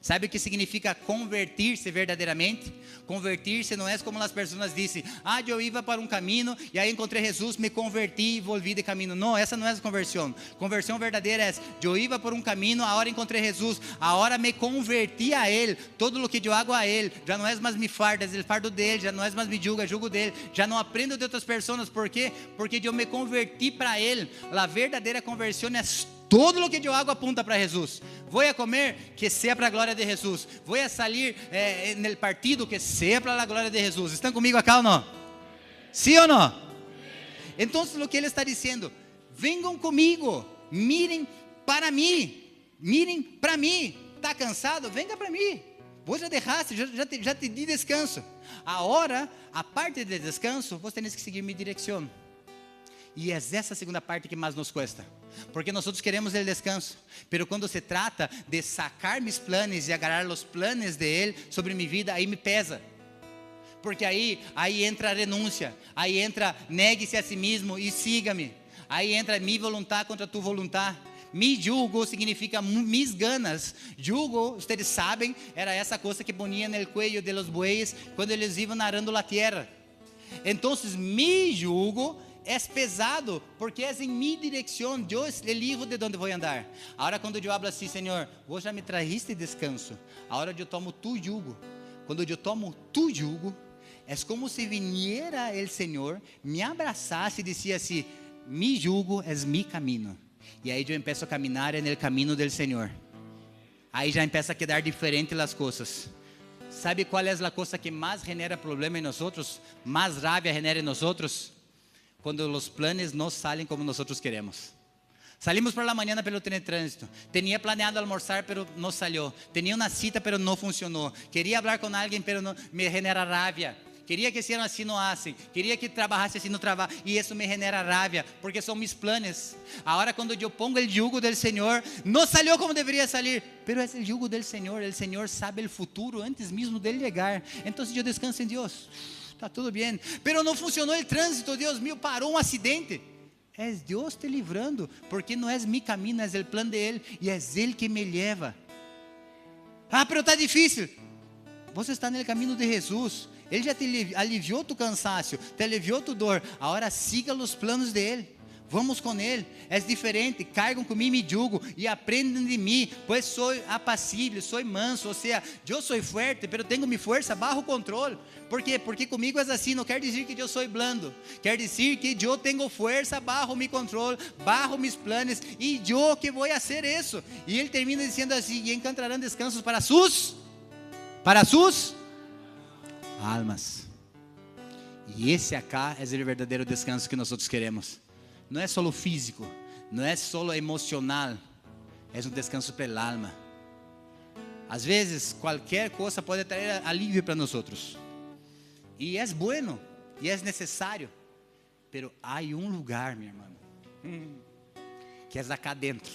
Sabe o que significa convertir-se verdadeiramente? Convertir-se não é como as pessoas dizem: eu ia para um caminho e aí encontrei Jesus, me converti e volvi de caminho. Não, essa não é a conversão. Conversão verdadeira é: eu ia por um caminho, agora encontrei Jesus, agora me converti a Ele. Todo o que eu hago a Ele, já não é mais mi fardo, é o fardo dele, já não é mais mi jugo, é jugo dele. Já não aprendo de outras pessoas, por quê? Porque eu me converti para Ele. A verdadeira conversão é todo o que eu hago apunta para Jesus. Vou a comer, que seja para a glória de Jesus. Vou a salir no partido, que seja para a glória de Jesus. Estão comigo acá ou não? Sim ou não? Então, o que Ele está dizendo: venham comigo, mirem para mim. Mirem para mim. Está cansado? Venga para mim. Vos já deixaste, já te di descanso. Agora, a parte de descanso, você tem que seguir minha direção. E é essa segunda parte que mais nos custa, porque nós outros queremos o descanso, pero quando se trata de sacar meus planos e agarrar os planos de Ele sobre minha vida, aí me pesa, porque aí entra a renúncia, aí entra negue-se a si mesmo e siga-me, aí entra mi voluntad contra tu voluntad. Mi jugo significa mis ganas. Jugo, vocês sabem, era essa coisa que ponia no cuello de los bueyes quando eles iam arando a terra. Então, mi jugo é pesado, porque é em minha direção, eu elijo de onde vou andar. Agora, quando eu hablo assim: Senhor, vos já me trajiste descanso, agora eu tomo tu jugo. Quando eu tomo tu jugo, é como se viniera o Senhor, me abraçasse e dizia assim: mi jugo é mi caminho. E aí eu começo a caminhar no caminho do Senhor. Aí já começa a quedar diferente as coisas. Sabe qual é a coisa que mais genera problema em nós outros? Mais rabia genera em nós outros? Quando os planos não saem como nós queremos. Salimos por la mañana, pero tenía trânsito. Tenía planeado almorzar, pero não salió. Tenía una cita, pero não funcionou. Queria hablar com alguém, pero não, me genera rabia. Queria que hicieran assim, não hacen. Queria que trabajasse assim, não trabaja. E isso me genera rabia, porque são mis planos. Agora, quando eu pongo o jugo do Senhor, não salió como deveria salir. Pero é o jugo do Senhor. O Senhor sabe o futuro antes mesmo dele chegar. Então, eu descanso em Deus. está tudo bem. Pero não funcionou o trânsito, Deus mío, parou um acidente. É Deus te livrando, porque não é meu caminho, é o plano dele, e é Ele que me leva. Ah, pero está difícil. Você está no caminho de Jesus. Ele já te aliviou tu cansaço, te aliviou tu dor. Agora siga os planos dele. Vamos com ele. É diferente. Cargam comigo e jugo e aprendem de mim, pois sou apassível, sou manso. Ou seja, eu sou forte, pero tenho minha força bajo controle. ¿Por quê? Porque comigo é assim. Não quer dizer que eu sou blando. Quer dizer que eu tenho força bajo meu controle, bajo mis planos, e eu que vou fazer isso. E ele termina dizendo assim: e encontrarão descansos para sus almas. E esse acá é o verdadeiro descanso que nós outros queremos. Não é só físico, não é só emocional, é um descanso para a alma. Às vezes, qualquer coisa pode trazer alívio para nós outros. E é bueno, e é necessário. Pero há um lugar, meu irmão, que é acá dentro,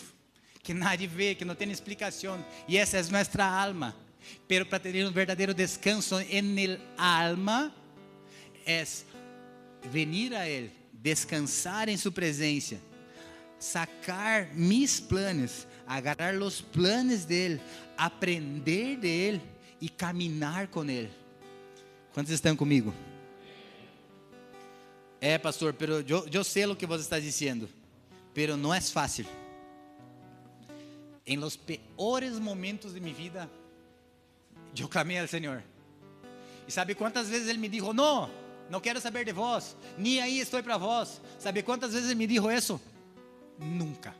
que nadie vê, que não tem explicação. E essa é nossa alma. Pero para ter um verdadeiro descanso en el alma, é venir a Ele, descansar em sua presença, sacar mis planos, agarrar os planos dele, aprender dele e caminhar com ele. Quantos estão comigo? Pastor, pero eu sei o que você está dizendo, pero não é fácil. Em los peores momentos de minha vida, eu clamei ao Senhor. E sabe quantas vezes Ele me dijo: não quero saber de vós, nem aí estou para vós. Sabe quantas vezes Ele me dijo isso? Nunca.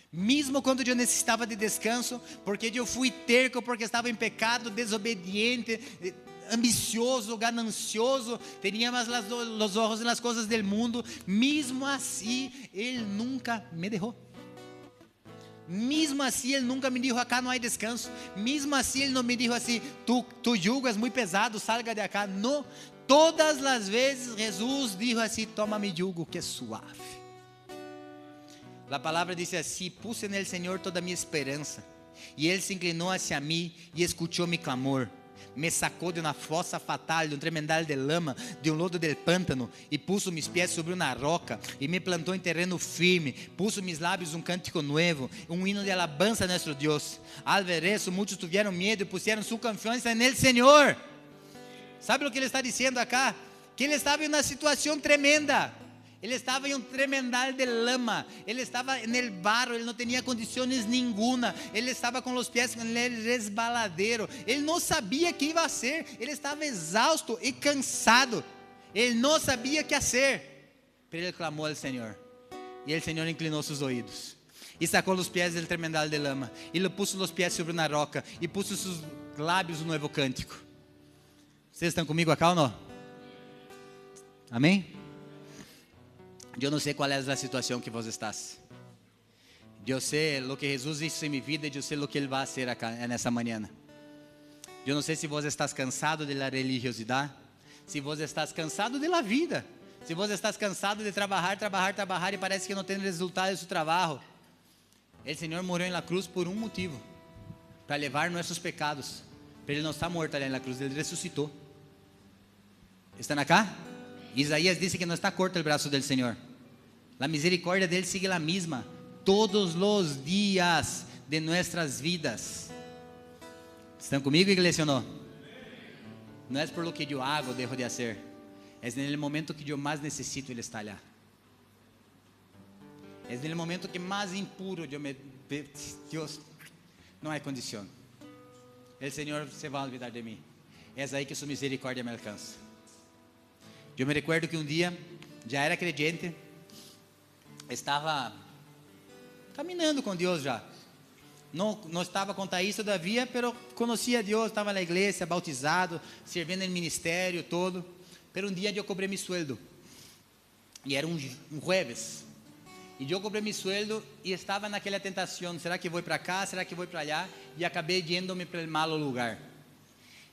Mesmo quando eu necessitava de descanso, porque eu fui terco, porque estava em pecado, desobediente, ambicioso, ganancioso, tinha mais os olhos nas coisas do mundo. Mesmo assim, Ele nunca me deixou. Mesmo assim, Ele nunca me dijo: acá não há descanso. Mesmo assim, Ele não me dijo assim: tu jugo é muito pesado, salga de acá. Não, todas as vezes Jesus dijo assim: toma mi jugo que é suave. A palavra diz assim: puse nele Senhor toda a minha esperança, e Ele se inclinou hacia mim e escutou mi clamor. Me sacou de uma fossa fatal, de um tremendal de lama, de um lodo del pântano, e puso mis pés sobre uma roca, e me plantou em terreno firme, puso mis lábios um cântico novo, um hino de alabanza a nosso Deus. Al ver eso, muitos tiveram medo e puseram sua confiança nele, Senhor. Sabe o que ele está dizendo acá? Que ele estava em uma situação tremenda. Ele estava em um tremendal de lama, ele estava no barro, ele não tinha condições nenhuma, ele estava com os pés no resbaladeiro, ele não sabia o que ia ser, ele estava exausto e cansado, ele não sabia o que fazer. Mas ele clamou ao Senhor, e o Senhor inclinou seus ouvidos, e sacou os pés do tremendal de lama, e lhe puso os pés sobre uma roca, e puso seus lábios um novo cântico. Vocês estão comigo acá ou não? Amém? Eu não sei qual é a situação que você está. Eu sei o que Jesus fez em minha vida, e eu sei o que Ele vai fazer acá nessa manhã. Eu não sei se você está cansado da religiosidade, se você está cansado da vida, se você está cansado de trabalhar e parece que não tem resultado do seu trabalho. O Senhor morreu na cruz por um motivo: para levar nossos pecados. Ele não está morto ali na cruz, Ele ressuscitou. Estão acá? Isaías disse que não está corto o braço do Senhor. A misericórdia dele sigue a mesma todos os dias de nossas vidas. Estão comigo, igreja ou não? Não é por lo que eu hago ou dejo de fazer, é no momento que eu mais necessito Ele está lá. É no momento que mais impuro eu me... Deus, não há condição. O Senhor se vai olvidar de mim. É aí que sua misericórdia me alcança. Eu me recuerdo que um dia, já era crente, estava caminhando com Deus já. Não estava com Thaís todavia, mas conhecia Deus, estava na igreja, bautizado, servindo no ministério todo. Mas um dia eu cobrei meu sueldo, e era um jueves, e eu cobrei meu sueldo e estava naquela tentação: será que vou para cá, será que vou para allá? E acabei indo-me para o malo lugar.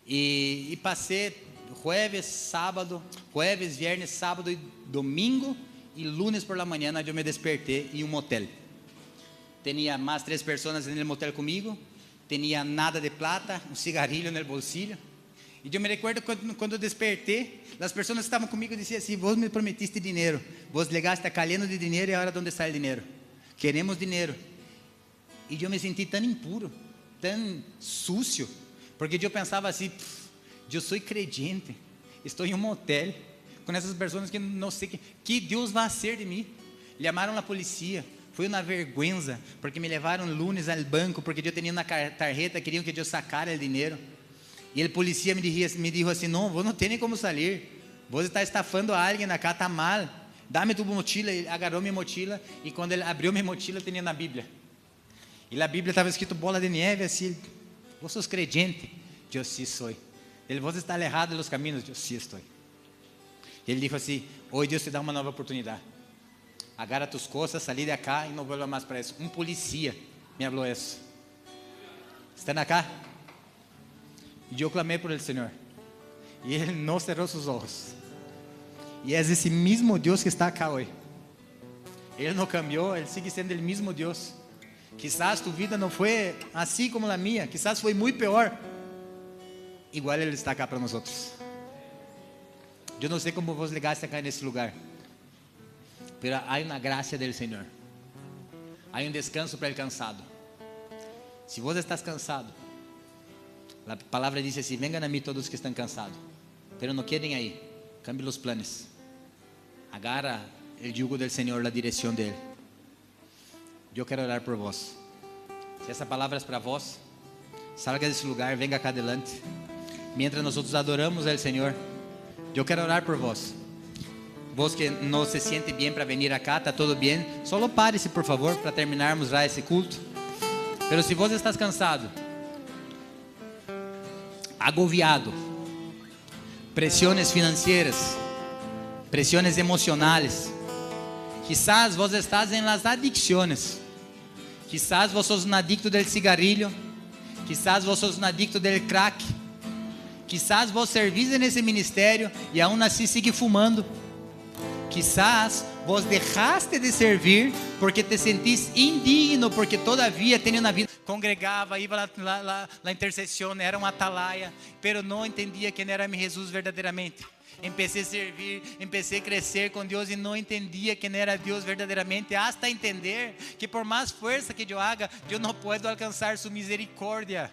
E passei jueves, viernes, sábado e domingo, e lunes por la manhã eu me despertei em um motel. Tinha mais 3 pessoas no motel comigo, tinha nada de plata, um cigarrilho no bolsillo, E eu me recuerdo quando eu despertei, as pessoas que estavam comigo diziam assim: vos me prometiste dinheiro, vos legaste a caleno de dinheiro e agora onde está o dinheiro? Queremos dinheiro. E eu me senti tão impuro, tão sucio, porque eu pensava assim: eu sou crente, estou em um motel com essas pessoas que não sei que Deus vai ser de mim. Chamaram a polícia, fui na vergüenza, porque me levaram lunes ao banco, porque eu tinha uma tarjeta, queriam que eu sacara o dinheiro. E o polícia me disse assim: não, vos não tem como sair, vos está estafando a alguém acá, está mal, dá-me tu mochila. Ele agarrou minha mochila, e quando ele abriu minha mochila, tinha na Bíblia. E na Bíblia estava escrito bola de neve, assim: vos sos creyente? Eu sim sou. Ele: vos está alejado dos caminhos? Eu sim estou. Ele disse assim: hoje Deus te dá uma nova oportunidade, agarra tus coisas, salí de acá e não vuelva mais para isso. Um polícia me falou isso. Estão acá? E eu clamei por ele, Senhor, e ele não cerrou seus olhos. E é esse mesmo Deus que está acá hoje. Ele não cambiou, ele sigue sendo o mesmo Deus. Quizás tu vida não foi assim como a minha, quizás foi muito pior. Igual ele está acá para nós outros. Eu não sei como vos ligaste acá nesse lugar, mas há uma graça do Senhor, há um descanso para o cansado. Se você estás cansado, a palavra diz assim: vengan a mim todos que estão cansados, pero não quedem aí, cambie os planos, agarra o jugo do Senhor, a direção dele. Eu quero orar por vós. Se essa palavra é para vós, salga desse lugar, venga cá adelante. Mientras nós adoramos ao Senhor, eu quero orar por vós. Vos que não se sente bem para vir acá, está tudo bem, só pare-se por favor, para terminarmos já esse culto. Pero se vos estás cansado, agobiado, pressões financeiras, pressões emocionais, quizás vos estás em las adicciones, quizás vos sos um adicto del cigarrillo, quizás vos sos um adicto del crack, quizás vos servís nesse ministério e aún assim sigue fumando, quizás vos deixaste de servir porque te sentís indigno, porque todavia tinha na vida, congregava, ia na intercessão, era uma atalaia, pero não entendia quem era Jesus verdadeiramente. Empecé a servir, empecé a crescer com Deus e não entendia quem era Deus verdadeiramente, hasta entender que por mais força que eu haga, eu não posso alcançar sua misericórdia.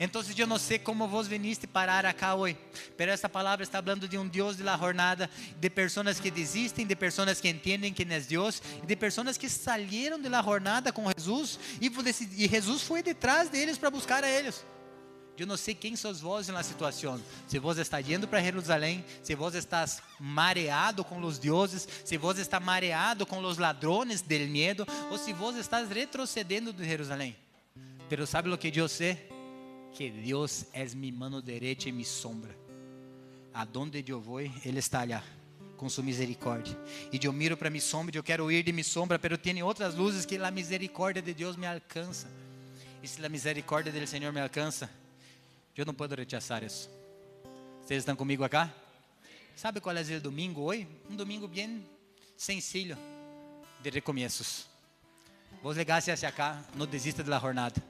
Então eu não sei como vos viniste parar acá hoje, pero esta palavra está falando de um Deus de la jornada, de pessoas que desistem, de pessoas que entendem quem é Deus, de pessoas que saíram de la jornada com Jesus e Jesus foi detrás deles para buscar a eles. Eu não sei quem sois vós na situação, se vós está indo para Jerusalém, se vós estás mareado com os deuses, se vós está mareado com os ladrones del medo, ou se vós estás retrocedendo de Jerusalém. Pero sabe o que eu sei? Que Deus é minha mano direita e minha sombra. Aonde eu vou, Ele está allá, com sua misericórdia. E eu miro para minha sombra, eu quero ir de minha sombra, pero tem outras luzes que a misericórdia de Deus me alcança. E se a misericórdia do Senhor me alcança, eu não posso rechazar isso. Vocês estão comigo acá? Sabe qual é o domingo hoje? Um domingo bem sencillo, de recomeços. Vos legasse hacia acá, não desista da jornada.